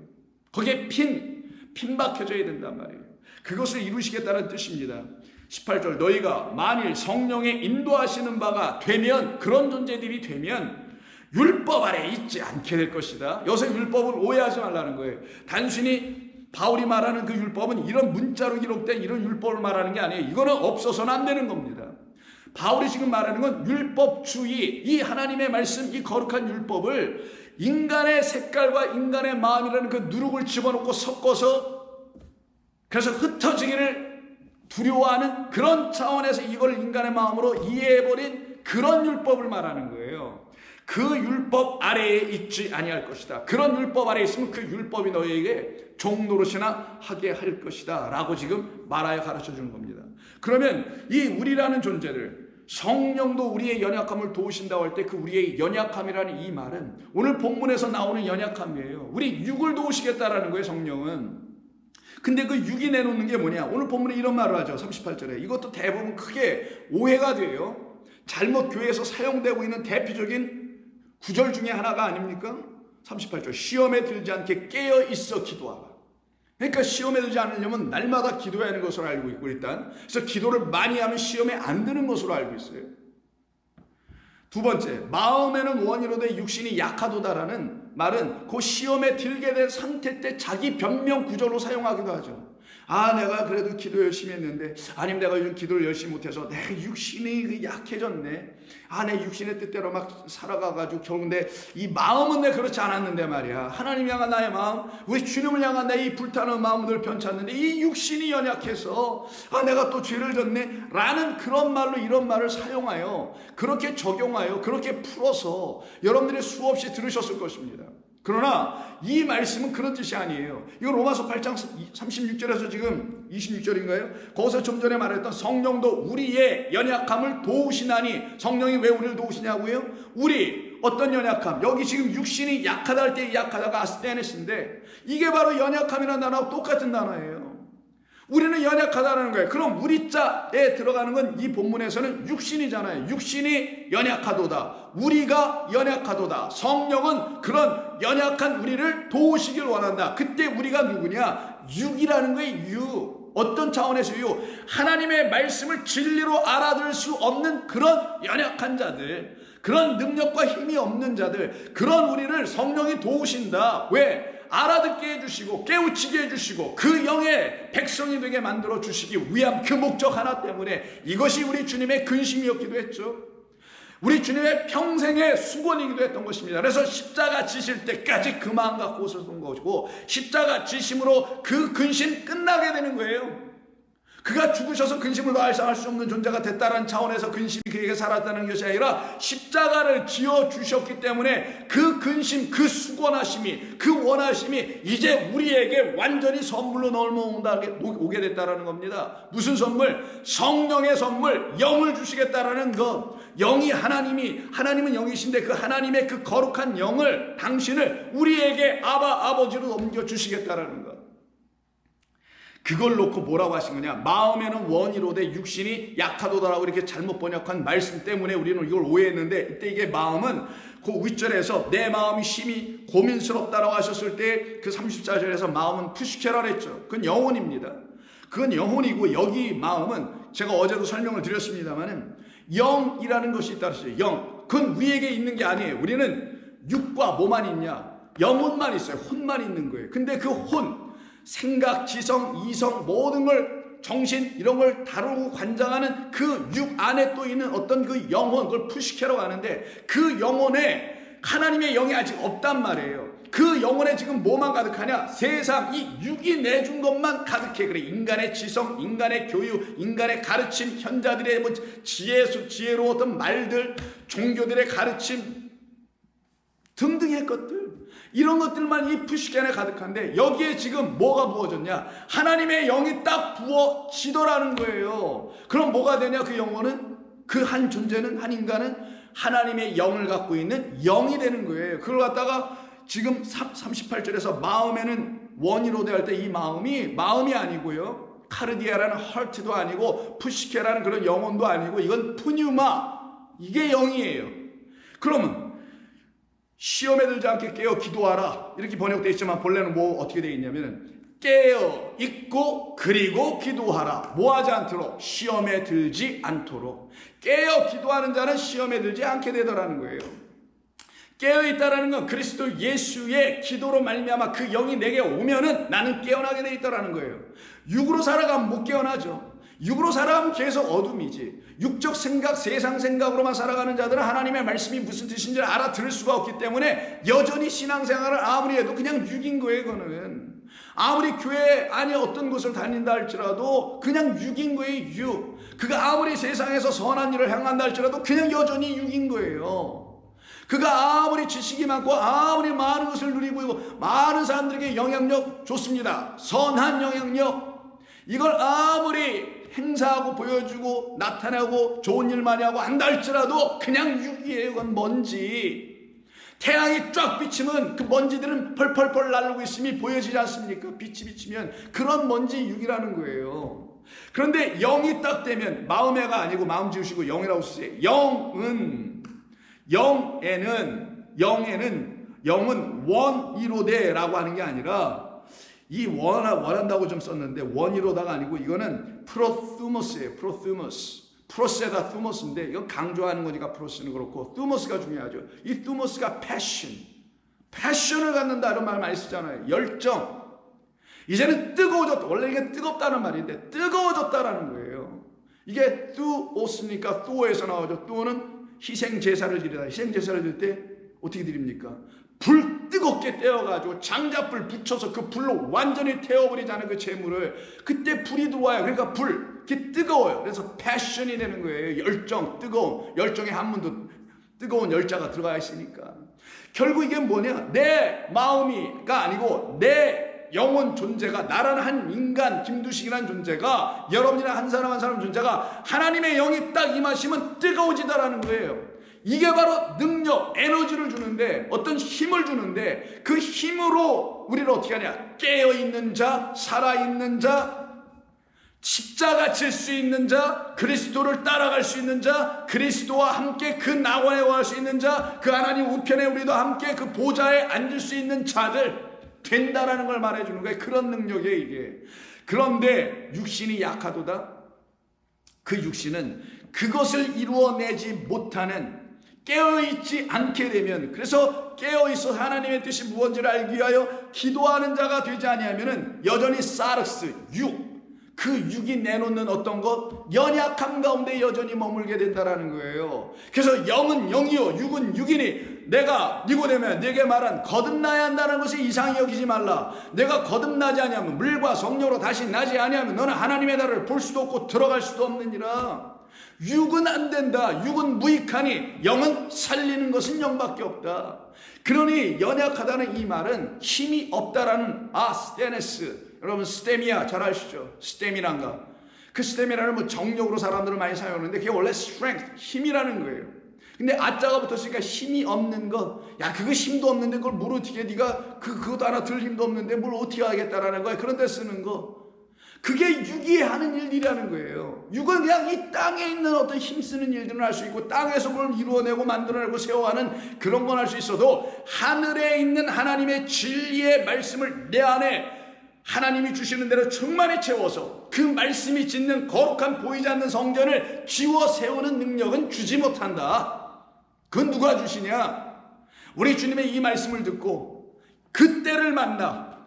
거기에 핀 박혀져야 된단 말이에요. 그것을 이루시겠다는 뜻입니다. 18절 너희가 만일 성령의 인도하시는 바가 되면, 그런 존재들이 되면 율법 아래 있지 않게 될 것이다. 여기서 율법을 오해하지 말라는 거예요. 단순히 바울이 말하는 그 율법은 이런 문자로 기록된 이런 율법을 말하는 게 아니에요. 이거는 없어서는 안 되는 겁니다. 바울이 지금 말하는 건 율법주의, 이 하나님의 말씀, 이 거룩한 율법을 인간의 색깔과 인간의 마음이라는 그 누룩을 집어넣고 섞어서 그래서 흩어지기를 두려워하는 그런 차원에서 이걸 인간의 마음으로 이해해버린 그런 율법을 말하는 거예요. 그 율법 아래에 있지 아니할 것이다. 그런 율법 아래에 있으면 그 율법이 너희에게 종노릇이나 하게 할 것이다 라고 지금 말하여 가르쳐주는 겁니다. 그러면 이 우리라는 존재들, 성령도 우리의 연약함을 도우신다고 할 때 그 우리의 연약함이라는 이 말은 오늘 본문에서 나오는 연약함이에요. 우리 육을 도우시겠다라는 거예요, 성령은. 근데 그 육이 내놓는 게 뭐냐? 오늘 본문에 이런 말을 하죠. 38절에. 이것도 대부분 크게 오해가 돼요. 잘못 교회에서 사용되고 있는 대표적인 구절 중에 하나가 아닙니까? 38절. 시험에 들지 않게 깨어 있어 기도하라. 그러니까 시험에 들지 않으려면 날마다 기도해야 하는 것으로 알고 있고, 일단 그래서 기도를 많이 하면 시험에 안 드는 것으로 알고 있어요. 두 번째, 마음에는 원이로되 육신이 약하도다라는 말은 그 시험에 들게 된 상태 때 자기 변명 구절로 사용하기도 하죠. 아, 내가 그래도 기도 열심히 했는데, 아니면 내가 요즘 기도를 열심히 못해서 내 육신이 약해졌네. 아, 내 육신의 뜻대로 막 살아가가지고 결국 이 마음은 내 그렇지 않았는데 말이야. 하나님 향한 나의 마음, 우리 주님을 향한 내 이 불타는 마음을 편찮는데 이 육신이 연약해서 아, 내가 또 죄를 졌네 라는 그런 말로 이런 말을 사용하여 그렇게 적용하여 그렇게 풀어서 여러분들이 수없이 들으셨을 것입니다. 그러나 이 말씀은 그런 뜻이 아니에요. 이거 로마서 8장 36절에서 지금 26절인가요? 거기서 좀 전에 말했던 성령도 우리의 연약함을 도우시나니, 성령이 왜 우리를 도우시냐고요? 우리 어떤 연약함, 여기 지금 육신이 약하다 할 때 약하다가 아스테네스인데 이게 바로 연약함이라는 단어하고 똑같은 단어예요. 우리는 연약하다는 거예요. 그럼 우리 자에 들어가는 건 이 본문에서는 육신이잖아요. 육신이 연약하도다. 우리가 연약하도다. 성령은 그런 연약한 우리를 도우시길 원한다. 그때 우리가 누구냐? 육이라는 거예요. 육. 어떤 차원에서요? 하나님의 말씀을 진리로 알아들을 수 없는 그런 연약한 자들, 그런 능력과 힘이 없는 자들, 그런 우리를 성령이 도우신다. 왜? 알아듣게 해주시고 깨우치게 해주시고 그 영의 백성이 되게 만들어 주시기 위한 그 목적 하나 때문에, 이것이 우리 주님의 근심이었기도 했죠. 우리 주님의 평생의 수건이기도 했던 것입니다. 그래서 십자가 지실 때까지 그 마음 갖고 오셨던 것이고, 십자가 지심으로 그 근심 끝나게 되는 거예요. 그가 죽으셔서 근심을 더 알상할 수 없는 존재가 됐다는 차원에서 근심이 그에게 살았다는 것이 아니라 십자가를 지어주셨기 때문에 그 근심, 그 수고하심이, 그 원하심이 이제 우리에게 완전히 선물로 오게 됐다는 겁니다. 무슨 선물? 성령의 선물, 영을 주시겠다라는 것. 영이 하나님은 영이신데 그 하나님의 그 거룩한 영을, 당신을 우리에게 아버지로 넘겨주시겠다라는 것. 그걸 놓고 뭐라고 하신 거냐? 마음에는 원이로되 육신이 약하도다라고 이렇게 잘못 번역한 말씀 때문에 우리는 이걸 오해했는데, 이때 이게 마음은 그 윗절에서 내 마음이 심히 고민스럽다라고 하셨을 때 그 34절에서 마음은 푸시케라 했죠. 그건 영혼입니다. 그건 영혼이고, 여기 마음은 제가 어제도 설명을 드렸습니다만은 영이라는 것이 있다 그랬어요. 영. 그건 우리에게 있는 게 아니에요. 우리는 육과 뭐만 있냐? 영혼만 있어요. 혼만 있는 거예요. 근데 그 혼, 생각, 지성, 이성, 모든 걸 정신 이런 걸 다루고 관장하는 그 육 안에 또 있는 어떤 그 영혼, 그걸 푸시케라고 하는데 그 영혼에 하나님의 영이 아직 없단 말이에요. 그 영혼에 지금 뭐만 가득하냐? 세상 이 육이 내준 것만 가득해. 그래, 인간의 지성, 인간의 교육, 인간의 가르침, 현자들의 뭐 지혜로웠던 말들, 종교들의 가르침 등등의 것들, 이런 것들만 이 푸시케 안에 가득한데 여기에 지금 뭐가 부어졌냐? 하나님의 영이 딱 부어지더라는 거예요. 그럼 뭐가 되냐? 그 영혼은, 그 한 존재는, 한 인간은 하나님의 영을 갖고 있는 영이 되는 거예요. 그걸 갖다가 지금 38절에서 마음에는 원이로 대할 때 이 마음이 아니고요, 카르디아라는 헐트도 아니고 푸시케라는 그런 영혼도 아니고 이건 푸뉴마, 이게 영이에요. 그러면 시험에 들지 않게 깨어 기도하라 이렇게 번역되어 있지만 본래는 뭐 어떻게 되어 있냐면 깨어 있고 그리고 기도하라. 뭐 하지 않도록? 시험에 들지 않도록. 깨어 기도하는 자는 시험에 들지 않게 되더라는 거예요. 깨어있다라는 건 그리스도 예수의 기도로 말미암아 그 영이 내게 오면은 나는 깨어나게 돼 있다라는 거예요. 육으로 살아가면 못 깨어나죠. 육으로 살아가면 계속 어둠이지. 육적 생각, 세상 생각으로만 살아가는 자들은 하나님의 말씀이 무슨 뜻인지 알아들을 수가 없기 때문에 여전히 신앙생활을 아무리 해도 그냥 육인 거예요. 그거는 아무리 교회 안에 어떤 곳을 다닌다 할지라도 그냥 육인 거예요. 육. 그가 아무리 세상에서 선한 일을 행한다 할지라도 그냥 여전히 육인 거예요. 그가 아무리 지식이 많고 아무리 많은 것을 누리고 있고 많은 사람들에게 영향력 좋습니다. 선한 영향력, 이걸 아무리 행사하고 보여주고 나타내고 좋은 일 많이 하고 한다 할지라도 그냥 육이에요. 그건 먼지. 태양이 쫙 비치면 그 먼지들은 펄펄펄 날르고 있음이 보여지지 않습니까? 빛이 비치면 그런 먼지 육이라는 거예요. 그런데 영이 딱 되면, 마음에가 아니고 마음 지우시고 영이라고 쓰세요. 영은 원이로되라고 하는 게 아니라, 이 원한다고 좀 썼는데 원이로다가 아니고 이거는 프로스모스예요. 프로세다 투머스인데 이건 강조하는 거니까 프로스는 그렇고 투머스가 중요하죠. 이 투머스가 패션을 갖는다 이런 말 많이 쓰잖아요. 열정. 이제는 뜨거워졌다. 원래 이게 뜨겁다는 말인데 뜨거워졌다라는 거예요. 이게 투오스니까 투오에서 나오죠. 투오는 희생 제사를 드리다. 희생 제사를 드릴 때 어떻게 드립니까? 불 뜨겁게 떼어가지고 장작불 붙여서 그 불로 완전히 태워버리자는 그 재물을, 그때 불이 들어와요. 그러니까 이게 뜨거워요. 그래서 패션이 되는 거예요. 열정, 뜨거움. 열정에 한문도 뜨거운 열자가 들어가 있으니까. 결국 이게 뭐냐? 내 마음이가 아니고 내 영혼 존재가, 나라는 한 인간, 김두식이라는 존재가, 여러분이나 한 사람 한 사람 존재가 하나님의 영이 딱 임하시면 뜨거워지다라는 거예요. 이게 바로 능력, 에너지를 주는데, 어떤 힘을 주는데, 그 힘으로 우리를 어떻게 하냐? 깨어있는 자, 살아있는 자, 십자가 질 수 있는 자, 그리스도를 따라갈 수 있는 자, 그리스도와 함께 그 낙원에 갈 수 있는 자, 그 하나님 우편에 우리도 함께 그 보좌에 앉을 수 있는 자들 된다라는 걸 말해주는 거예요. 그런 능력이에요, 이게. 그런데 육신이 약하도다. 그 육신은 그것을 이루어내지 못하는, 깨어있지 않게 되면, 그래서 깨어있어 하나님의 뜻이 무엇인지를 알기 위하여 기도하는 자가 되지 아니하면은 여전히 사르스, 그 육이 내놓는 어떤 것, 연약함 가운데 여전히 머물게 된다라는 거예요. 그래서 영은 영이요 육은 육이니 내가 니고데모야 내게 말한 거듭나야 한다는 것을 이상히 여기지 말라. 내가 거듭나지 아니하면, 물과 성령으로 다시 나지 아니하면 너는 하나님의 나라를 볼 수도 없고 들어갈 수도 없느니라. 육은 안 된다. 육은 무익하니 영은 살리는 것은 영밖에 없다. 그러니 연약하다는 이 말은 힘이 없다라는, 스테네스, 여러분 스테미아 잘 아시죠? 스테미나인가? 그 스테미나를 뭐 정력으로 사람들은 많이 사용하는데 그게 원래 strength, 힘이라는 거예요. 근데 아자가 붙었으니까 힘이 없는 것. 야, 그거 힘도 없는데 그걸 뭘 어떻게 해? 네가 그것도 하나 들 힘도 없는데 뭘 어떻게 하겠다라는 거야. 그런 데 쓰는 거. 그게 육이 하는 일이라는 거예요. 육은 그냥 이 땅에 있는 어떤 힘쓰는 일들은 할 수 있고, 땅에서 뭘 이루어내고 만들어내고 세워가는 그런 건 할 수 있어도, 하늘에 있는 하나님의 진리의 말씀을 내 안에 하나님이 주시는 대로 충만히 채워서 그 말씀이 짓는 거룩한 보이지 않는 성전을 지워 세우는 능력은 주지 못한다. 그건 누가 주시냐? 우리 주님의 이 말씀을 듣고 그 때를 만나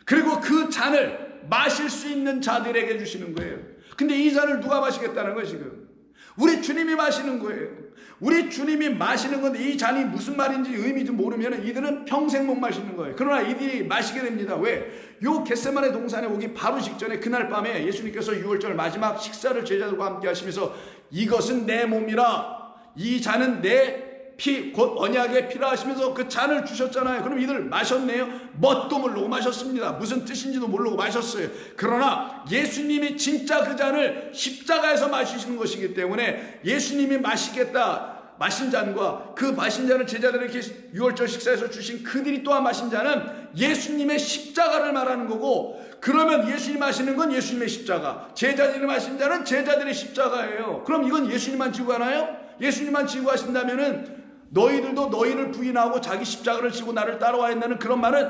그리고 그 잔을 마실 수 있는 자들에게 주시는 거예요. 근데 이 잔을 누가 마시겠다는 거예요 지금? 우리 주님이 마시는 거예요. 우리 주님이 마시는 건데 이 잔이 무슨 말인지 의미도 모르면 이들은 평생 못 마시는 거예요. 그러나 이들이 마시게 됩니다. 왜? 요 겟세마네 동산에 오기 바로 직전에 그날 밤에 예수님께서 유월절 마지막 식사를 제자들과 함께 하시면서 이것은 내 몸이라, 이 잔은 내 피, 곧 언약의 피라 하시면서 그 잔을 주셨잖아요. 그럼 이들 마셨네요? 뭣도 모르고 마셨습니다. 무슨 뜻인지도 모르고 마셨어요. 그러나 예수님이 진짜 그 잔을 십자가에서 마시시는 것이기 때문에 예수님이 마신 잔과 그 마신 잔을 제자들에게 유월절 식사에서 주신 그들이 또한 마신 잔은 예수님의 십자가를 말하는 거고, 그러면 예수님 마시는 건 예수님의 십자가, 제자들이 마신 잔은 제자들의 십자가예요. 그럼 이건 예수님만 지고 가나요? 예수님만 지고 가신다면은 너희들도 너희를 부인하고 자기 십자가를 지고 나를 따라와 한다는 그런 말은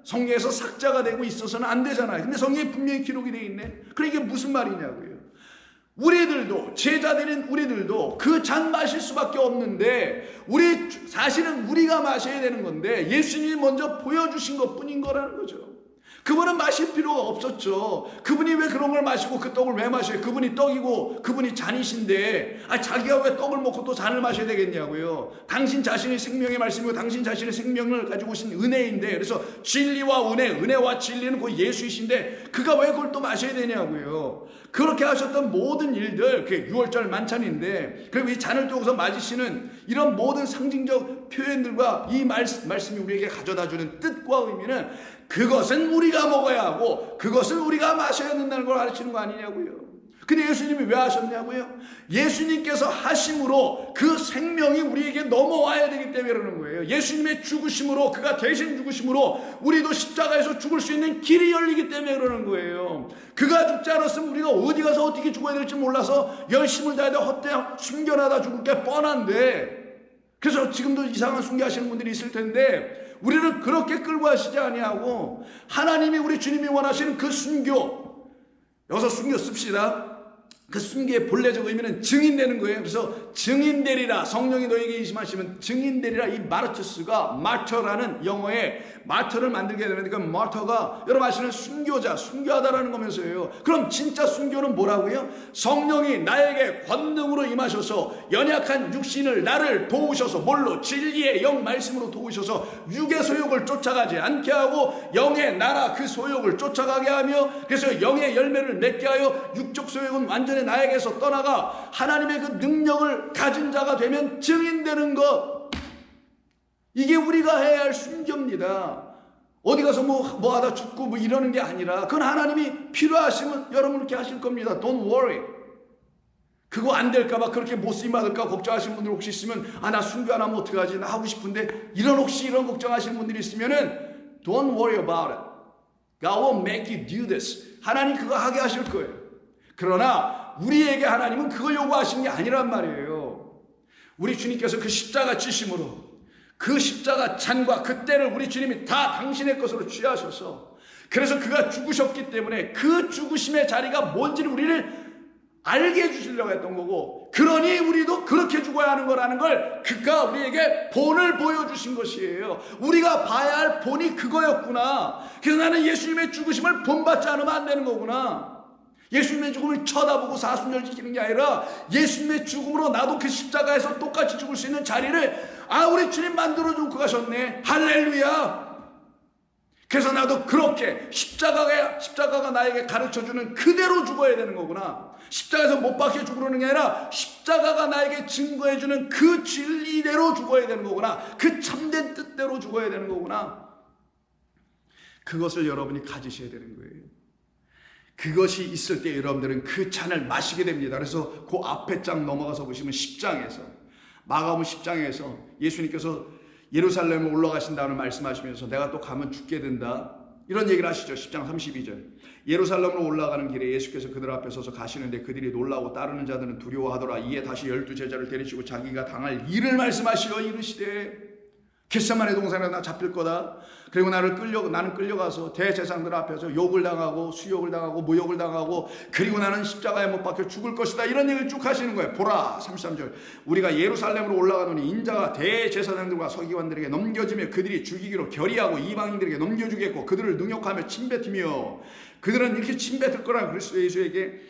성경에서 삭제가 되고 있어서는 안 되잖아요. 근데 성경에 분명히 기록이 되어 있네. 그럼 이게 무슨 말이냐고요. 우리들도, 제자들인 우리들도 그 잔 마실 수밖에 없는데 사실은 우리가 마셔야 되는 건데 예수님이 먼저 보여주신 것 뿐인 거라는 거죠. 그분은 마실 필요가 없었죠. 그분이 왜 그런 걸 마시고 그 떡을 왜 마셔요? 그분이 떡이고 그분이 잔이신데 자기가 왜 떡을 먹고 또 잔을 마셔야 되겠냐고요. 당신 자신의 생명의 말씀이고 당신 자신의 생명을 가지고 오신 은혜인데, 그래서 진리와 은혜와 진리는 그 예수이신데 그가 왜 그걸 또 마셔야 되냐고요. 그렇게 하셨던 모든 일들, 그게 유월절 만찬인데, 그리고 이 잔을 뜨고서 맞으시는 이런 모든 상징적 표현들과 이 말씀이 우리에게 가져다주는 뜻과 의미는 그것은 우리가 먹어야 하고 그것은 우리가 마셔야 된다는 걸 가르치는 거 아니냐고요. 근데 예수님이 왜 하셨냐고요? 예수님께서 하심으로 그 생명이 우리에게 넘어와야 되기 때문에 그러는 거예요. 예수님의 죽으심으로, 그가 대신 죽으심으로 우리도 십자가에서 죽을 수 있는 길이 열리기 때문에 그러는 거예요. 그가 죽지 않았으면 우리가 어디 가서 어떻게 죽어야 될지 몰라서 열심을 다해도 헛되이 순결하다 죽을 게 뻔한데, 그래서 지금도 이상한 순교하시는 분들이 있을 텐데 우리를 그렇게 끌고 하시지 아니하고 하나님이, 우리 주님이 원하시는 그 순교, 여기서 순교 씁시다. 그 순교의 본래적 의미는 증인되는 거예요. 그래서 증인되리라, 성령이 너에게 임하시면 증인되리라. 이 마르투스가 마터라는 영어의 마터를 만들게 되는데, 그 마터가 여러분 아시는 순교자, 순교하다라는 거면서요. 그럼 진짜 순교는 뭐라고요? 성령이 나에게 권능으로 임하셔서 연약한 육신을, 나를 도우셔서, 뭘로? 진리의 영 말씀으로 도우셔서 육의 소욕을 쫓아가지 않게 하고 영의 나라 그 소욕을 쫓아가게 하며, 그래서 영의 열매를 맺게 하여 육적 소욕은 완전히 나에게서 떠나가 하나님의 그 능력을 가진 자가 되면 증인되는 것, 이게 우리가 해야 할 순교입니다. 어디 가서 뭐 하다 죽고 뭐 이러는 게 아니라, 그건 하나님이 필요하시면 여러분 그렇게 하실 겁니다. Don't worry. 그거 안 될까봐 그렇게 못 쓰임 받을까 걱정하시는 분들 혹시 있으면, 나 순교 안 하면 어떡하지, 나 하고 싶은데, 혹시 이런 걱정하시는 분들이 있으면은 Don't worry about it. God will make you do this. 하나님 그거 하게 하실 거예요. 그러나 우리에게 하나님은 그걸 요구하신 게 아니란 말이에요. 우리 주님께서 그 십자가 지심으로 그 십자가 잔과 그 때를 우리 주님이 다 당신의 것으로 취하셔서, 그래서 그가 죽으셨기 때문에 그 죽으심의 자리가 뭔지를 우리를 알게 해주시려고 했던 거고, 그러니 우리도 그렇게 죽어야 하는 거라는 걸 그가 우리에게 본을 보여주신 것이에요. 우리가 봐야 할 본이 그거였구나. 그래서 나는 예수님의 죽으심을 본받지 않으면 안 되는 거구나. 예수님의 죽음을 쳐다보고 사순절 지키는 게 아니라 예수님의 죽음으로 나도 그 십자가에서 똑같이 죽을 수 있는 자리를 우리 주님 만들어주고 가셨네. 할렐루야. 그래서 나도 그렇게 십자가가 나에게 가르쳐주는 그대로 죽어야 되는 거구나. 십자가에서 못 박혀 죽으려는 게 아니라 십자가가 나에게 증거해주는 그 진리대로 죽어야 되는 거구나. 그 참된 뜻대로 죽어야 되는 거구나. 그것을 여러분이 가지셔야 되는 거예요. 그것이 있을 때 여러분들은 그 잔을 마시게 됩니다. 그래서 그 앞에 장 넘어가서 보시면 10장에서, 마가복음 10장에서 예수님께서 예루살렘에 올라가신다는 말씀하시면서 내가 또 가면 죽게 된다, 이런 얘기를 하시죠. 10장 32절. 예루살렘으로 올라가는 길에 예수께서 그들 앞에 서서 가시는데 그들이 놀라고 따르는 자들은 두려워하더라. 이에 다시 12 제자를 데리시고 자기가 당할 일을 말씀하시어 이르시되, 겟세마네 동산에 나 잡힐 거다. 그리고 나는 끌려가서 대제사장들 앞에서 욕을 당하고 수욕을 당하고 모욕을 당하고 그리고 나는 십자가에 못 박혀 죽을 것이다. 이런 얘기를 쭉 하시는 거예요. 보라 33절 우리가 예루살렘으로 올라가노니 인자가 대제사장들과 서기관들에게 넘겨지며 그들이 죽이기로 결의하고 이방인들에게 넘겨주겠고 그들을 능욕하며 침뱉으며 그들은 이렇게 침뱉을 거라 그리스도 예수에게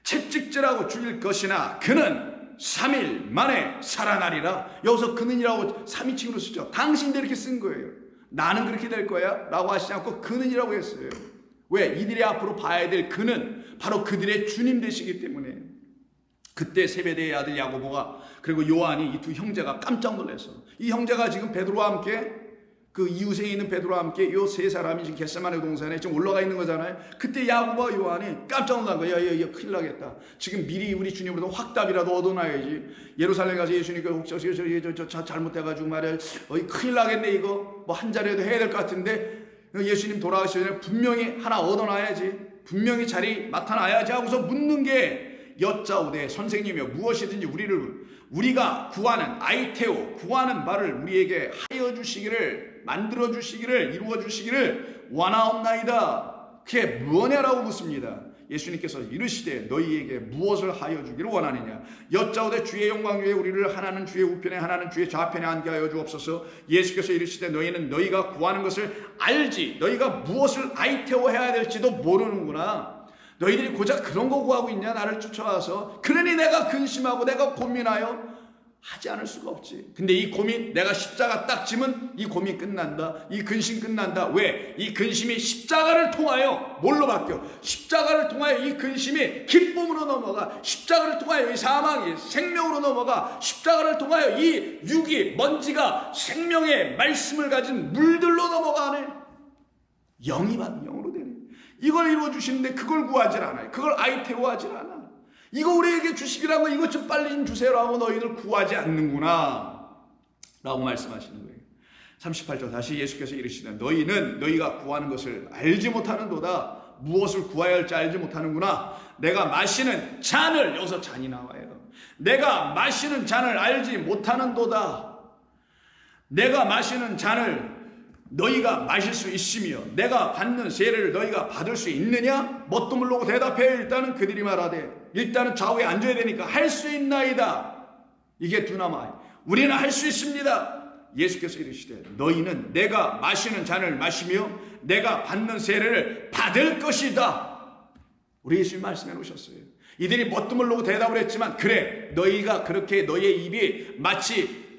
채찍질하고 죽일 것이나 그는 3일 만에 살아나리라. 여기서 그는이라고 3인칭으로 쓰죠. 당신들이 이렇게 쓴 거예요. 나는 그렇게 될 거야 라고 하시지 않고 그는이라고 했어요. 왜? 이들이 앞으로 봐야 될 그는 바로 그들의 주님 되시기 때문에. 그때 세베대의 아들 야고보가 그리고 요한이 이 두 형제가 깜짝 놀라서 이 형제가 지금 베드로와 함께 그 이웃에 있는 베드로와 함께 이 세 사람이 지금 겟세마네 동산에 지금 올라가 있는 거잖아요. 그때 야고보와 요한이 깜짝 놀란 거야. 야, 큰일 나겠다. 지금 미리 우리 주님으로부터 확답이라도 얻어놔야지. 예루살렘 가서 예수님께 혹시 저 잘못해가지고 말이야. 큰일 나겠네 이거. 뭐 한 자리라도 해야 될 것 같은데 예수님 돌아가시기 전에 분명히 하나 얻어놔야지. 분명히 자리 나타나야지 하고서 묻는 게 여짜오되 선생님이여 무엇이든지 우리가 구하는 아이테오 구하는 바를 우리에게 하여 주시기를 만들어 주시기를 이루어 주시기를 원하옵나이다. 그게 뭐냐라고 묻습니다. 예수님께서 이르시되 너희에게 무엇을 하여 주기를 원하느냐. 여짜오되 주의 영광 위에 우리를 하나는 주의 우편에 하나는 주의 좌편에 앉게 하여 주옵소서. 예수께서 이르시되 너희는 너희가 구하는 것을 알지 너희가 무엇을 아이테오 해야 될지도 모르는구나. 너희들이 고작 그런 거 구하고 있냐. 나를 쫓아와서. 그러니 내가 근심하고 내가 고민하여 하지 않을 수가 없지. 근데 이 고민 내가 십자가 딱 지면 이 고민 끝난다. 이 근심 끝난다. 왜? 이 근심이 십자가를 통하여 뭘로 바뀌어? 십자가를 통하여 이 근심이 기쁨으로 넘어가. 십자가를 통하여 이 사망이 생명으로 넘어가. 십자가를 통하여 이 육이 먼지가 생명의 말씀을 가진 물들로 넘어가네. 영이 받는 영으로 되네. 이걸 이루어 주시는데 그걸 구하질 않아요. 그걸 아이테오하질 않아. 이거 우리에게 주시기라고 이것 좀 빨리 좀 주세요라고 너희들 구하지 않는구나 라고 말씀하시는 거예요. 38절 다시 예수께서 이르시되 너희는 너희가 구하는 것을 알지 못하는도다. 무엇을 구해야 할지 알지 못하는구나. 내가 마시는 잔을 여기서 잔이 나와요. 내가 마시는 잔을 알지 못하는도다. 내가 마시는 잔을 너희가 마실 수 있으며 내가 받는 세례를 너희가 받을 수 있느냐? 뭣도 모르고 대답해요. 일단은 그들이 말하되 일단은 좌우에 앉아야 되니까 할 수 있나이다. 이게 두나마. 우리는 할 수 있습니다. 예수께서 이르시되 너희는 내가 마시는 잔을 마시며 내가 받는 세례를 받을 것이다. 우리 예수님 말씀해 놓으셨어요. 이들이 뭣도 모르고 대답을 했지만 그래 너희가 그렇게 너희의 입이 마치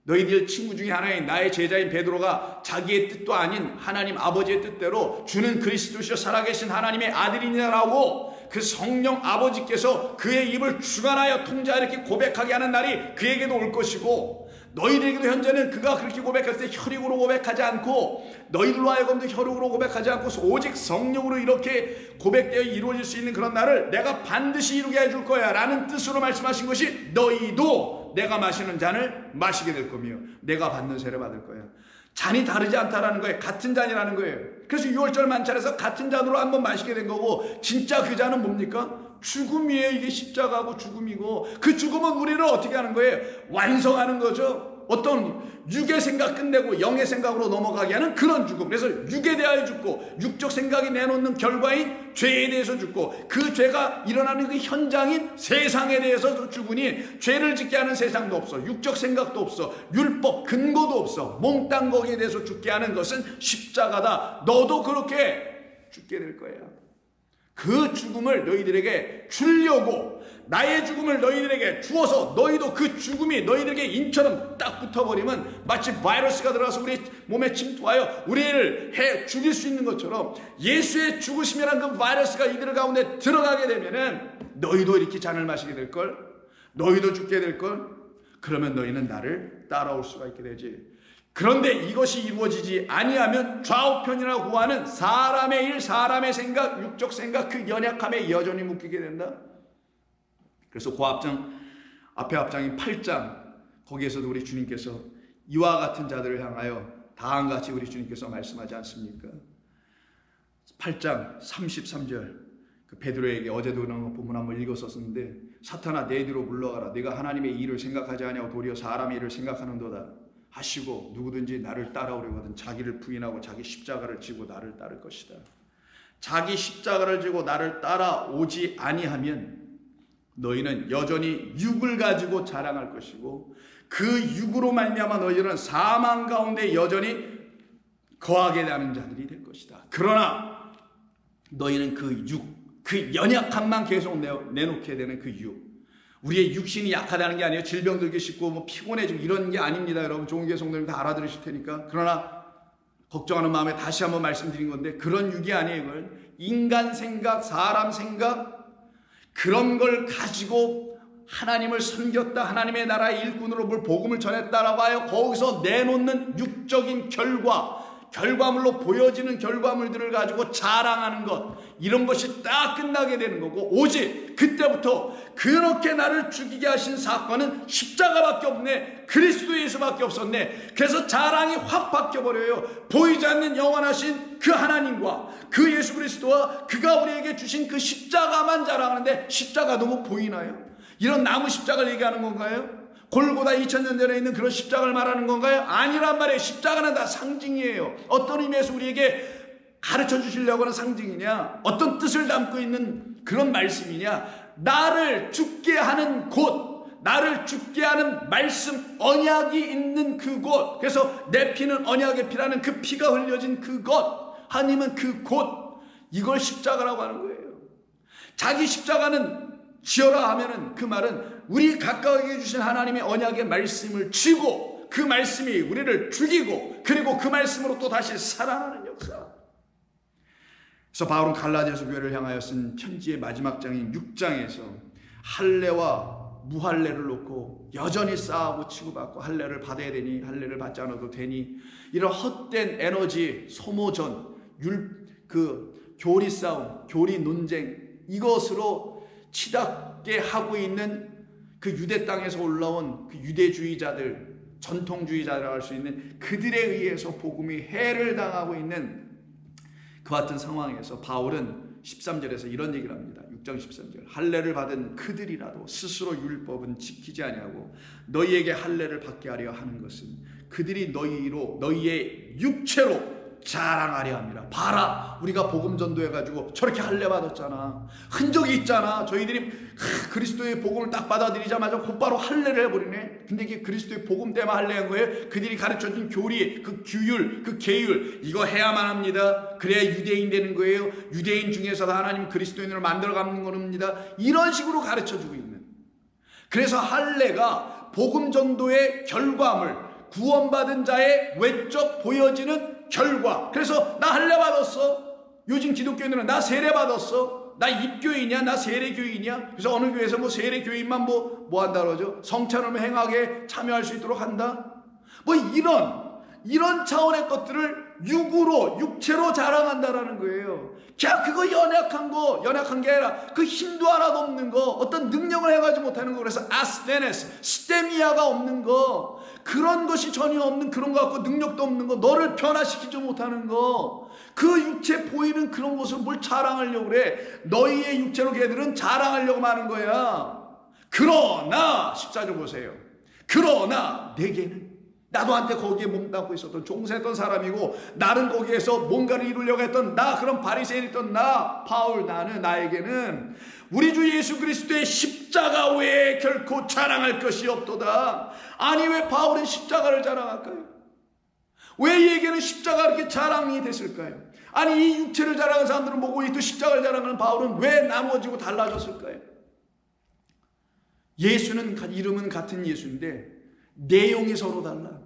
너희들 친구 중에 하나인 나의 제자인 베드로가 자기의 뜻도 아닌 하나님 아버지의 뜻대로 주는 그리스도시여 살아계신 하나님의 아들이냐라고 그 성령 아버지께서 그의 입을 주관하여 통제하여 이렇게 고백하게 하는 날이 그에게도 올 것이고 너희들에게도 현재는 그가 그렇게 고백할 때 혈육으로 고백하지 않고 너희들로 하여금도 혈육으로 고백하지 않고 오직 성령으로 이렇게 고백되어 이루어질 수 있는 그런 날을 내가 반드시 이루게 해줄 거야 라는 뜻으로 말씀하신 것이 너희도 내가 마시는 잔을 마시게 될 거며 내가 받는 세례 받을 거야. 잔이 다르지 않다라는 거예요. 같은 잔이라는 거예요. 그래서 6월절 만찬에서 같은 잔으로 한번 마시게 된 거고 진짜 그 잔은 뭡니까? 죽음이에요. 이게 십자가고 죽음이고 그 죽음은 우리를 어떻게 하는 거예요? 완성하는 거죠. 어떤 육의 생각 끝내고 영의 생각으로 넘어가게 하는 그런 죽음. 그래서 육에 대하여 죽고 육적 생각이 내놓는 결과인 죄에 대해서 죽고 그 죄가 일어나는 그 현장인 세상에 대해서 죽으니 죄를 짓게 하는 세상도 없어. 육적 생각도 없어. 율법 근거도 없어. 몽땅 거기에 대해서 죽게 하는 것은 십자가다. 너도 그렇게 죽게 될 거야. 그 죽음을 너희들에게 주려고 나의 죽음을 너희들에게 주어서 너희도 그 죽음이 너희들에게 인처럼 딱 붙어버리면 마치 바이러스가 들어가서 우리 몸에 침투하여 우리를 해 죽일 수 있는 것처럼 예수의 죽으심이라는 그 바이러스가 이들 가운데 들어가게 되면은 너희도 이렇게 잔을 마시게 될걸. 너희도 죽게 될걸. 그러면 너희는 나를 따라올 수가 있게 되지. 그런데 이것이 이루어지지 아니하면 좌우편이라고 구하는 사람의 일, 사람의 생각, 육적 생각 그 연약함에 여전히 묶이게 된다. 그래서 그 앞에 앞장인 8장 거기에서도 우리 주님께서 이와 같은 자들을 향하여 다음같이 우리 주님께서 말씀하지 않습니까? 8장 33절 그 베드로에게 어제도 그런 본문 한번 읽었었는데 사탄아 내 뒤로 물러가라. 네가 하나님의 일을 생각하지 아니하고 도리어 사람의 일을 생각하는도다. 하시고 누구든지 나를 따라오려거든 자기를 부인하고 자기 십자가를 지고 나를 따를 것이다. 자기 십자가를 지고 나를 따라오지 아니하면 너희는 여전히 육을 가지고 자랑할 것이고 그 육으로 말미암아 너희는 사망 가운데 여전히 거하게 되는 자들이 될 것이다. 그러나 너희는 그 육, 그 연약함만 계속 내놓게 되는 그 육, 우리의 육신이 약하다는 게 아니에요. 질병 들기 쉽고 뭐 피곤해지고 이런 게 아닙니다. 여러분 종교 성도님 다 알아들으실 테니까. 그러나 걱정하는 마음에 다시 한번 말씀드린 건데 그런 육이 아니에요. 이걸 인간 생각, 사람 생각 그런 걸 가지고 하나님을 섬겼다, 하나님의 나라의 일꾼으로 뭘 복음을 전했다라고 하여 거기서 내놓는 육적인 결과물로 보여지는 결과물들을 가지고 자랑하는 것, 이런 것이 딱 끝나게 되는 거고, 오직 그때부터 그렇게 나를 죽이게 하신 사건은 십자가밖에 없네, 그리스도 예수밖에 없었네. 그래서 자랑이 확 바뀌어버려요. 보이지 않는 영원하신 그 하나님과 그 예수 그리스도와 그가 우리에게 주신 그 십자가만 자랑하는데, 십자가 너무 보이나요? 이런 나무 십자가를 얘기하는 건가요? 골고다 2000년 전에 있는 그런 십자가를 말하는 건가요? 아니란 말이에요. 십자가는 다 상징이에요. 어떤 의미에서 우리에게 가르쳐 주시려고 하는 상징이냐, 어떤 뜻을 담고 있는 그런 말씀이냐, 나를 죽게 하는 곳, 나를 죽게 하는 말씀, 언약이 있는 그곳, 그래서 내 피는 언약의 피라는 그 피가 흘려진 그곳, 하나님은 그곳, 이걸 십자가라고 하는 거예요. 자기 십자가는 지어라 하면은 그 말은 우리 가까이 주신 하나님의 언약의 말씀을 쥐고 그 말씀이 우리를 죽이고 그리고 그 말씀으로 또 다시 살아나는 역사. 그래서 바울은 갈라디아서 교회를 향하여 쓴 편지의 마지막 장인 6장에서 할례와 무할례를 놓고 여전히 싸우고 치고받고, 할례를 받아야 되니 할례를 받지 않아도 되니, 이런 헛된 에너지 소모전, 교리 싸움, 교리 논쟁, 이것으로 치닫게 하고 있는 그 유대 땅에서 올라온 그 유대주의자들, 전통주의자라고 할 수 있는 그들에 의해서 복음이 해를 당하고 있는 그 같은 상황에서 바울은 13절에서 이런 얘기를 합니다. 6장 13절. 할례를 받은 그들이라도 스스로 율법은 지키지 아니하고 너희에게 할례를 받게 하려 하는 것은 그들이 너희의 육체로 자랑하려 합니다. 봐라, 우리가 복음 전도해가지고 저렇게 할례 받았잖아, 흔적이 있잖아. 저희들이 그리스도의 복음을 딱 받아들이자마자 곧바로 할례를 해버리네. 근데 이게 그리스도의 복음 때문에 할례한 거예요. 그들이 가르쳐준 교리, 그 규율, 그 계율, 이거 해야만 합니다. 그래야 유대인 되는 거예요. 유대인 중에서도 하나님 그리스도인으로 만들어가는 겁니다. 이런 식으로 가르쳐주고 있는, 그래서 할례가 복음 전도의 결과물, 구원받은 자의 외적 보여지는 결과. 그래서 나 할례 받았어. 요즘 기독교인들은 나 세례 받았어. 나 입교인이야, 나 세례교인이야. 그래서 어느 교회에서 뭐 세례교인만 뭐 한다 그러죠. 성찬을 행하게 참여할 수 있도록 한다. 뭐 이런 차원의 것들을 육체로 자랑한다라는 거예요. 그거 연약한 게 아니라 그 힘도 하나도 없는 거, 어떤 능력을 해가지고 못하는 거, 그래서 아스테네스, 스테미아가 없는 거, 그런 것이 전혀 없는 그런 거 갖고 능력도 없는 거, 너를 변화시키지 못하는 거, 그 육체 보이는 그런 것을 뭘 자랑하려고 그래. 너희의 육체로 걔들은 자랑하려고 하는 거야. 그러나 14절 보세요. 그러나 내게는, 나도 한때 거기에 몸담고 있었던 종사했던 사람이고, 나는 거기에서 뭔가를 이루려고 했던 그런 바리새인이었던 바울, 나에게는 우리 주 예수 그리스도의 십자가 외에 결코 자랑할 것이 없도다. 아니, 왜 바울은 십자가를 자랑할까요? 왜 이 얘기는 십자가 이렇게 자랑이 됐을까요? 아니, 이 육체를 자랑하는 사람들은 뭐고 이 또 십자가를 자랑하는 바울은 왜 나누어지고 달라졌을까요? 예수는, 이름은 같은 예수인데 내용이 서로 달라.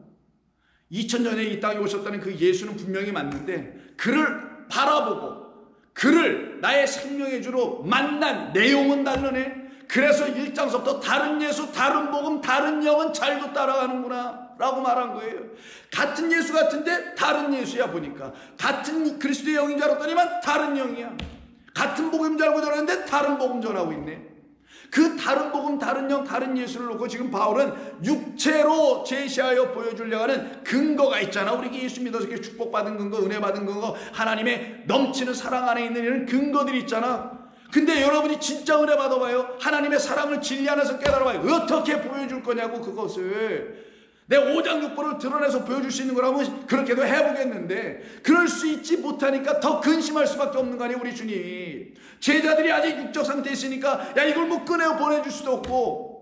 2000년에 이 땅에 오셨다는 그 예수는 분명히 맞는데, 그를 바라보고 그를 나의 생명의 주로 만난 내용은 다르네. 그래서 1장서부터 다른 예수, 다른 복음, 다른 영은 잘도 따라가는구나 라고 말한 거예요. 같은 예수 같은데 다른 예수야. 보니까 같은 그리스도의 영인 줄 알았더니만 다른 영이야. 같은 복음 줄 알고 전하는데 다른 복음 전하고 있네. 그 다른 복음, 다른 영, 다른 예수를 놓고 지금 바울은 육체로 제시하여 보여주려고 하는 근거가 있잖아. 우리 예수 믿어서 이렇게 축복받은 근거, 은혜 받은 근거, 하나님의 넘치는 사랑 안에 있는 이런 근거들이 있잖아. 근데 여러분이 진짜 은혜 받아봐요. 하나님의 사랑을 진리 안에서 깨달아봐요. 어떻게 보여줄 거냐고, 그것을. 내 오장육부를 드러내서 보여줄 수 있는 거라면 그렇게도 해보겠는데 그럴 수 있지 못하니까 더 근심할 수밖에 없는 거 아니에요. 우리 주님이 제자들이 아직 육적 상태에 있으니까 야 이걸 뭐 꺼내어 보내줄 수도 없고,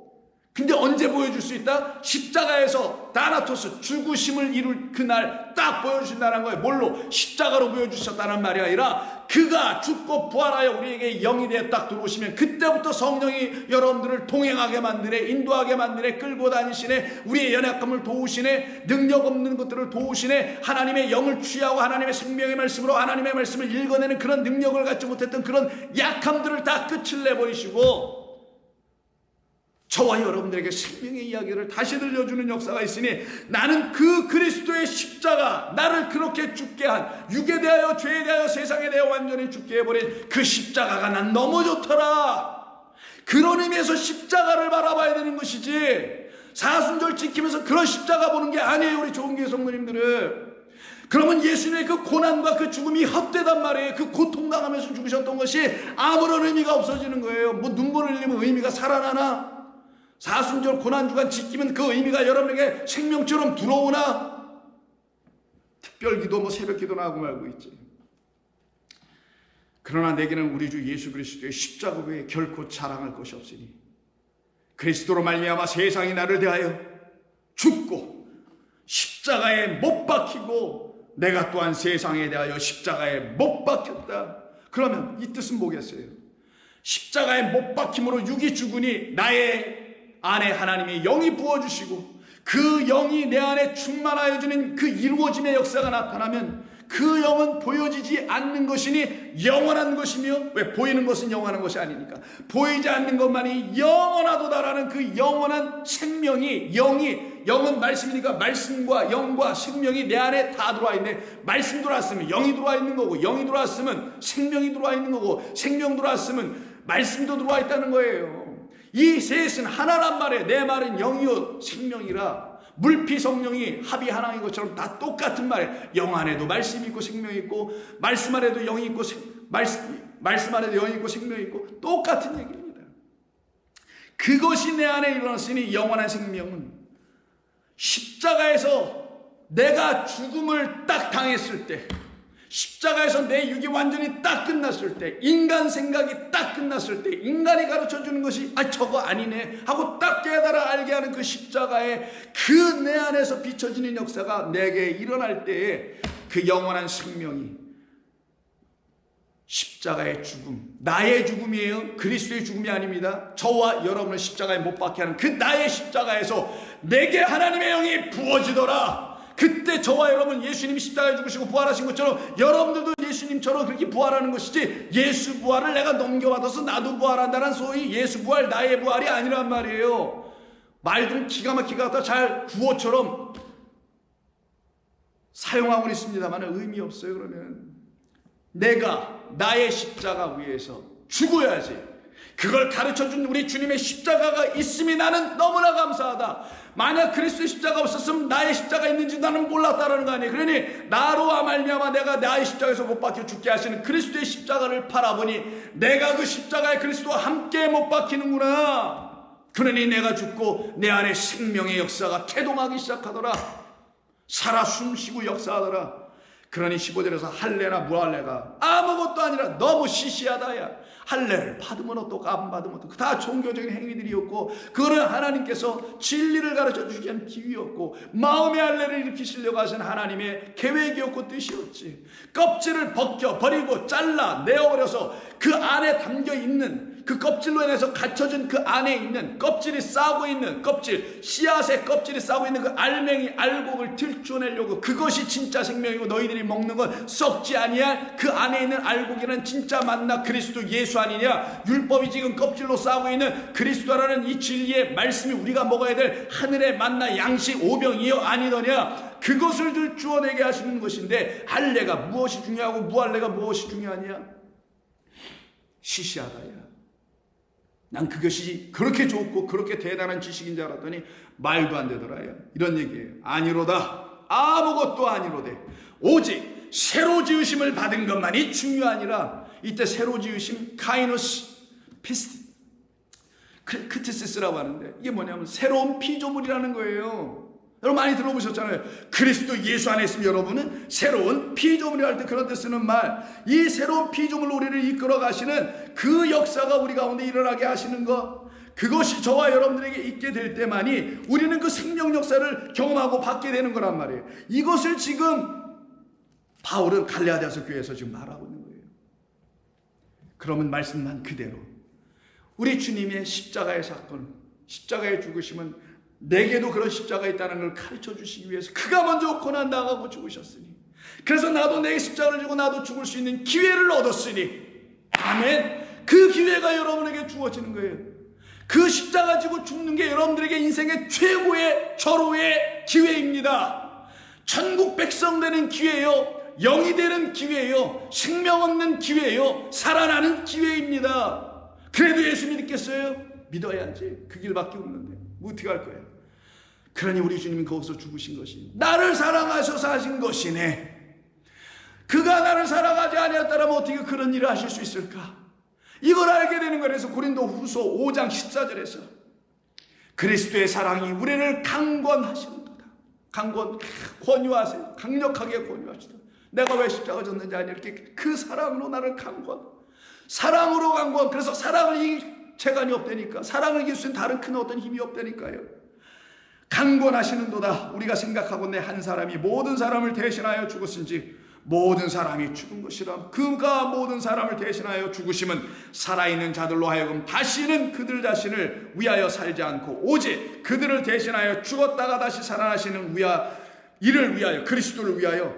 근데 언제 보여줄 수 있다? 십자가에서 다나토스 죽으심을 이룰 그날 딱 보여주신다는 거예요. 뭘로? 십자가로 보여주셨다는 말이 아니라 그가 죽고 부활하여 우리에게 영이 되어 딱 들어오시면 그때부터 성령이 여러분들을 동행하게 만드네, 인도하게 만드네, 끌고 다니시네, 우리의 연약함을 도우시네, 능력 없는 것들을 도우시네, 하나님의 영을 취하고 하나님의 생명의 말씀으로 하나님의 말씀을 읽어내는 그런 능력을 갖지 못했던 그런 약함들을 다 끝을 내버리시고 저와 여러분들에게 생명의 이야기를 다시 들려주는 역사가 있으니 나는 그 그리스도의 십자가, 나를 그렇게 죽게 한, 육에 대하여 죄에 대하여 세상에 대하여 완전히 죽게 해버린 그 십자가가 난 너무 좋더라. 그런 의미에서 십자가를 바라봐야 되는 것이지 사순절 지키면서 그런 십자가 보는 게 아니에요. 우리 좋은 교회 성도님들은. 그러면 예수님의 그 고난과 그 죽음이 헛되단 말이에요. 그 고통당하면서 죽으셨던 것이 아무런 의미가 없어지는 거예요. 뭐 눈물을 흘리면 의미가 살아나나? 사순절 고난주간 지키면 그 의미가 여러분에게 생명처럼 들어오나? 특별기도 뭐 새벽기도나 하고 말고 있지. 그러나 내게는 우리 주 예수 그리스도의 십자가 외에 결코 자랑할 것이 없으니 그리스도로 말미암아 세상이 나를 대하여 죽고 십자가에 못 박히고 내가 또한 세상에 대하여 십자가에 못 박혔다. 그러면 이 뜻은 뭐겠어요? 십자가에 못 박힘으로 육이 죽으니 나의 안에 하나님의 영이 부어주시고 그 영이 내 안에 충만하여 주는 그 이루어짐의 역사가 나타나면 그 영은 보여지지 않는 것이니 영원한 것이며, 왜? 보이는 것은 영원한 것이 아니니까 보이지 않는 것만이 영원하도다라는 그 영원한 생명이, 영은 말씀이니까 말씀과 영과 생명이 내 안에 다 들어와 있네. 말씀 들어왔으면 영이 들어와 있는 거고, 영이 들어왔으면 생명이 들어와 있는 거고, 생명 들어왔으면 말씀도 들어와 있다는 거예요. 이 셋은 하나란 말이에요. 내 말은 영이요 생명이라 물피 성령이 합이 하나인 것처럼 다 똑같은 말이에요. 영 안에도 말씀이 있고 생명이 있고, 말씀 안에도 영이 있고 말씀 안에도 영이 있고 생명이 있고, 똑같은 얘기입니다. 그것이 내 안에 일어났으니 영원한 생명은 십자가에서 내가 죽음을 딱 당했을 때, 십자가에서 내 육이 완전히 딱 끝났을 때, 인간 생각이 딱 끝났을 때, 인간이 가르쳐주는 것이 저거 아니네 하고 딱 깨달아 알게 하는 그 십자가의 그 내 안에서 비춰지는 역사가 내게 일어날 때에 그 영원한 생명이 십자가의 죽음, 나의 죽음이에요. 그리스도의 죽음이 아닙니다. 저와 여러분을 십자가에 못 박게 하는 그 나의 십자가에서 내게 하나님의 영이 부어지더라. 그때 저와 여러분 예수님이 십자가에 죽으시고 부활하신 것처럼 여러분들도 예수님처럼 그렇게 부활하는 것이지, 예수 부활을 내가 넘겨받아서 나도 부활한다는 소위 예수 부활 나의 부활이 아니란 말이에요. 말들은 기가 막히게 갖다 잘 구호처럼 사용하고 있습니다만 의미 없어요. 그러면 내가 나의 십자가 위에서 죽어야지. 그걸 가르쳐준 우리 주님의 십자가가 있음이 나는 너무나 감사하다. 만약 그리스도의 십자가 없었으면 나의 십자가 있는지 나는 몰랐다라는 거 아니에요. 그러니 나로와 말미암아 내가 나의 십자가에서 못 박혀 죽게 하시는 그리스도의 십자가를 바라보니 내가 그 십자가에 그리스도와 함께 못 박히는구나. 그러니 내가 죽고 내 안에 생명의 역사가 태동하기 시작하더라. 살아 숨쉬고 역사하더라. 그러니 15절에서 할례나 무할례가 아무것도 아니라 너무 시시하다야. 할례를 받으면 어떻고 안 받으면 어떻고 다 종교적인 행위들이었고, 그거는 하나님께서 진리를 가르쳐 주기 위한 기회였고, 마음의 할례를 일으키시려고 하신 하나님의 계획이었고 뜻이었지. 껍질을 벗겨 버리고 잘라 내어버려서 그 안에 담겨있는 그 껍질로 인해서 갇혀진 그 안에 있는 껍질이 싸고 있는 껍질, 씨앗의 껍질이 싸고 있는 그 알맹이 알곡을 들춰내려고, 그것이 진짜 생명이고 너희들이 먹는 건 썩지 아니할 그 안에 있는 알곡이라는 진짜 만나 그리스도 예수 아니냐. 율법이 지금 껍질로 싸고 있는 그리스도라는 이 진리의 말씀이 우리가 먹어야 될 하늘의 만나 양식 오병이여 아니더냐. 그것을 들추어내게 하시는 것인데, 할례가 무엇이 중요하고 무할례가 무엇이 중요하냐. 시시하다야. 난 그것이 그렇게 좋고 그렇게 대단한 지식인 줄 알았더니 말도 안 되더라. 이런 얘기예요. 아니로다. 아무것도 아니로되 오직 새로 지으심을 받은 것만이 중요하니라. 이때 새로 지으심 카이노스 크티시스라고 하는데, 이게 뭐냐면 새로운 피조물이라는 거예요. 여러분 많이 들어보셨잖아요. 그리스도 예수 안에 있으면 여러분은 새로운 피조물이라 할 때 그런 데 쓰는 말, 이 새로운 피조물로 우리를 이끌어 가시는 그 역사가 우리 가운데 일어나게 하시는 것, 그것이 저와 여러분들에게 있게 될 때만이 우리는 그 생명 역사를 경험하고 받게 되는 거란 말이에요. 이것을 지금 바울은 갈라디아서 교회에서 지금 말하고 있는 거예요. 그러면 말씀만 그대로 우리 주님의 십자가의 사건, 십자가의 죽으심은 내게도 그런 십자가 있다는 걸 가르쳐 주시기 위해서 그가 먼저 고난 당하고 죽으셨으니, 그래서 나도 내 십자가를 지고 나도 죽을 수 있는 기회를 얻었으니, 아멘. 그 기회가 여러분에게 주어지는 거예요. 그 십자가 지고 죽는 게 여러분들에게 인생의 최고의 절호의 기회입니다. 천국 백성 되는 기회요, 영이 되는 기회요, 생명 얻는 기회요, 살아나는 기회입니다. 그래도 예수 믿겠어요? 믿어야지. 그 길밖에 없는데 뭐 어떻게 할 거예요? 그러니 우리 주님이 거기서 죽으신 것이 나를 사랑하셔서 하신 것이네. 그가 나를 사랑하지 아니었다면 어떻게 그런 일을 하실 수 있을까? 이걸 알게 되는 거라서 고린도후서 5장 14절에서 그리스도의 사랑이 우리를 강권하시는도다. 권유하세요. 강력하게 권유하시다. 내가 왜 십자가 졌는지 아니, 이렇게 그 사랑으로 나를 사랑으로 강권. 그래서 사랑을 이길 재간이 없다니까, 사랑을 이길 수 있는 다른 큰 어떤 힘이 없다니까요. 강권하시는도다. 우리가 생각하고 내 한 사람이 모든 사람을 대신하여 죽었은지 모든 사람이 죽은 것이라. 그가 모든 사람을 대신하여 죽으심은 살아있는 자들로 하여금 다시는 그들 자신을 위하여 살지 않고 오직 그들을 대신하여 죽었다가 다시 살아나시는 이를 위하여, 그리스도를 위하여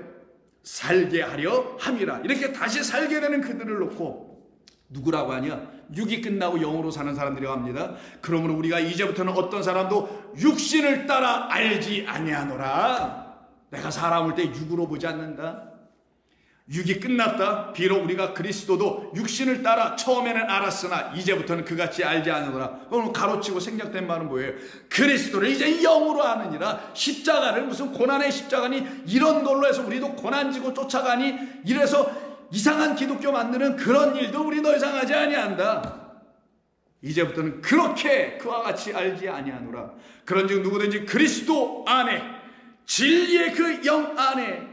살게 하려 함이라. 이렇게 다시 살게 되는 그들을 놓고 누구라고 하냐? 육이 끝나고 영으로 사는 사람들이라고 합니다. 그러므로 우리가 이제부터는 어떤 사람도 육신을 따라 알지 아니하노라. 내가 사람을 때 육으로 보지 않는다. 육이 끝났다. 비록 우리가 그리스도도 육신을 따라 처음에는 알았으나 이제부터는 그같이 알지 않으노라. 그럼 가로치고 생략된 말은 뭐예요? 그리스도를 이제 영으로 아느니라. 십자가를 무슨 고난의 십자가니 이런 걸로 해서 우리도 고난지고 쫓아가니 이래서 이상한 기독교 만드는 그런 일도 우리 더 이상 하지 아니한다. 이제부터는 그렇게 그와 같이 알지 아니하노라. 그런즉 누구든지 그리스도 안에 진리의 그 영 안에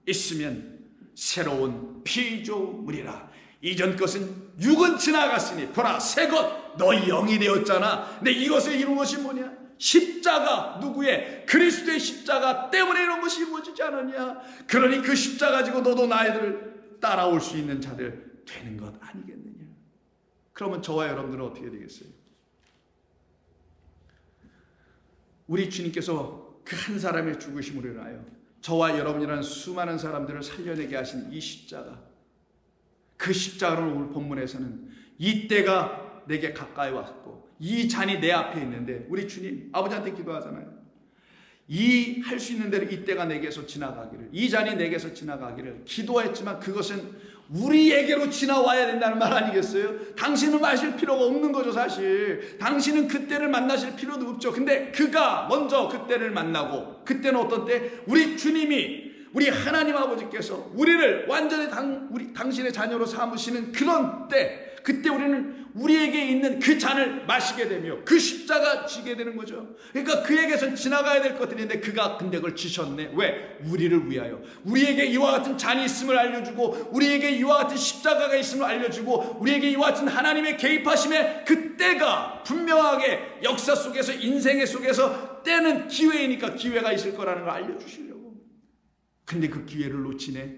있으면 새로운 피조물이라. 이전 것은 육은 지나갔으니 보라 새 것 너희 영이 되었잖아. 근데 이것을 이룬 것이 뭐냐? 십자가. 누구의? 그리스도의 십자가 때문에 이런 것이 이루어지지 않았냐? 그러니 그 십자가 가지고 너도 나이들을 따라올 수 있는 자들 되는 것 아니겠느냐? 그러면 저와 여러분들은 어떻게 되겠어요? 우리 주님께서 그 한 사람의 죽으심으로 인하여 저와 여러분이라는 수많은 사람들을 살려내게 하신 이 십자가, 그 십자가를 오늘 본문에서는 이 때가 내게 가까이 왔고 이 잔이 내 앞에 있는데, 우리 주님 아버지한테 기도하잖아요. 이 할 수 있는 대로 이 때가 내게서 지나가기를, 이 잔이 내게서 지나가기를 기도했지만 그것은 우리에게로 지나와야 된다는 말 아니겠어요? 당신은 마실 필요가 없는 거죠. 사실 당신은 그때를 만나실 필요도 없죠. 근데 그가 먼저 그때를 만나고, 그때는 어떤 때? 우리 주님이, 우리 하나님 아버지께서 우리를 완전히 당신의 자녀로 삼으시는 그런 때, 그때 우리는 우리에게 있는 그 잔을 마시게 되며 그 십자가 지게 되는 거죠. 그러니까 그에게선 지나가야 될 것들인데 그가 근데 그걸 지셨네. 왜? 우리를 위하여. 우리에게 이와 같은 잔이 있음을 알려주고, 우리에게 이와 같은 십자가가 있음을 알려주고, 우리에게 이와 같은 하나님의 개입하심의 그 때가 분명하게 역사 속에서, 인생의 속에서 때는 기회이니까 기회가 있을 거라는 걸 알려주시려고. 근데 그 기회를 놓치네.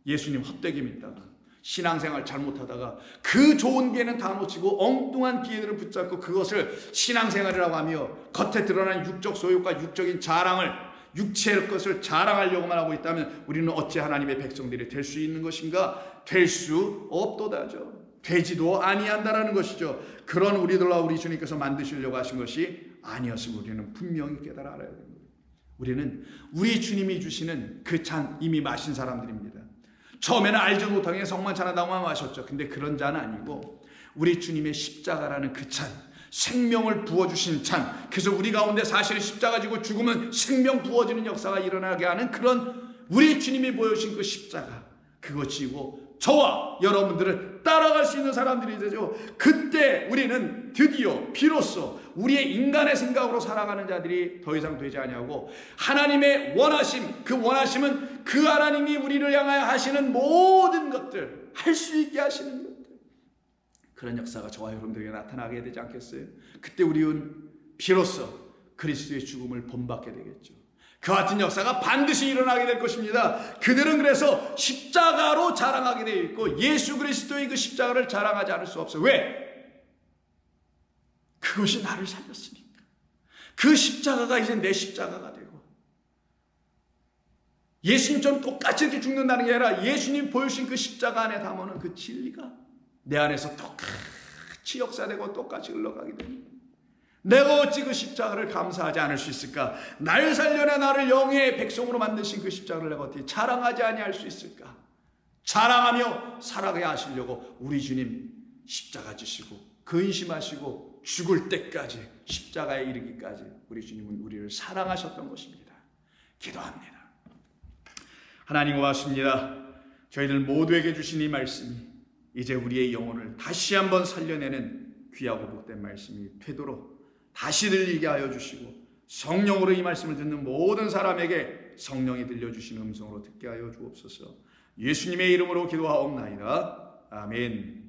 예수님 헛되게 믿다가, 신앙생활 잘못하다가 그 좋은 기회는 다 놓치고 엉뚱한 기회들을 붙잡고 그것을 신앙생활이라고 하며 겉에 드러난 육적 소욕과 육적인 자랑을, 육체의 것을 자랑하려고만 하고 있다면 우리는 어찌 하나님의 백성들이 될 수 있는 것인가? 될 수 없도다죠. 되지도 아니한다라는 것이죠. 그런 우리들과 우리 주님께서 만드시려고 하신 것이 아니었음을 우리는 분명히 깨달아 알아야 됩니다. 우리는 우리 주님이 주시는 그 잔 이미 마신 사람들입니다. 처음에는 알지 못하게 성만 찬하다고만 마셨죠. 근데 그런 잔은 아니고 우리 주님의 십자가라는 그 잔, 생명을 부어주신 잔, 그래서 우리 가운데 사실은 십자가 지고 죽으면 생명 부어지는 역사가 일어나게 하는 그런 우리 주님이 보여주신 그 십자가, 그거 지고 저와 여러분들을 그를 따라갈 수 있는 사람들이 되죠. 그때 우리는 드디어 비로소 우리의 인간의 생각으로 살아가는 자들이 더 이상 되지 아니하고 하나님의 원하심, 그 원하심은 그 하나님이 우리를 향하여 하시는 모든 것들, 할 수 있게 하시는 것들, 그런 역사가 저와 여러분들에게 나타나게 되지 않겠어요? 그때 우리는 비로소 그리스도의 죽음을 본받게 되겠죠. 그 같은 역사가 반드시 일어나게 될 것입니다. 그들은 그래서 십자가로 자랑하게 되어 있고 예수 그리스도의 그 십자가를 자랑하지 않을 수 없어요. 왜? 그것이 나를 살렸으니까. 그 십자가가 이제 내 십자가가 되고, 예수님처럼 똑같이 이렇게 죽는다는 게 아니라 예수님 보여주신 그 십자가 안에 담아놓은 그 진리가 내 안에서 똑같이 역사되고 똑같이 흘러가게 됩니다. 내가 어찌 그 십자가를 감사하지 않을 수 있을까? 날 살려내 나를 영의 백성으로 만드신 그 십자가를 내가 어떻게 자랑하지 아니할 수 있을까? 자랑하며 살아가게 하시려고 우리 주님 십자가 지시고 근심하시고 죽을 때까지 십자가에 이르기까지 우리 주님은 우리를 사랑하셨던 것입니다. 기도합니다. 하나님 고맙습니다. 저희들 모두에게 주신 이 말씀이 이제 우리의 영혼을 다시 한번 살려내는 귀하고 복된 말씀이 되도록 다시 들리게 하여 주시고, 성령으로 이 말씀을 듣는 모든 사람에게 성령이 들려주시는 음성으로 듣게 하여 주옵소서. 예수님의 이름으로 기도하옵나이다. 아멘.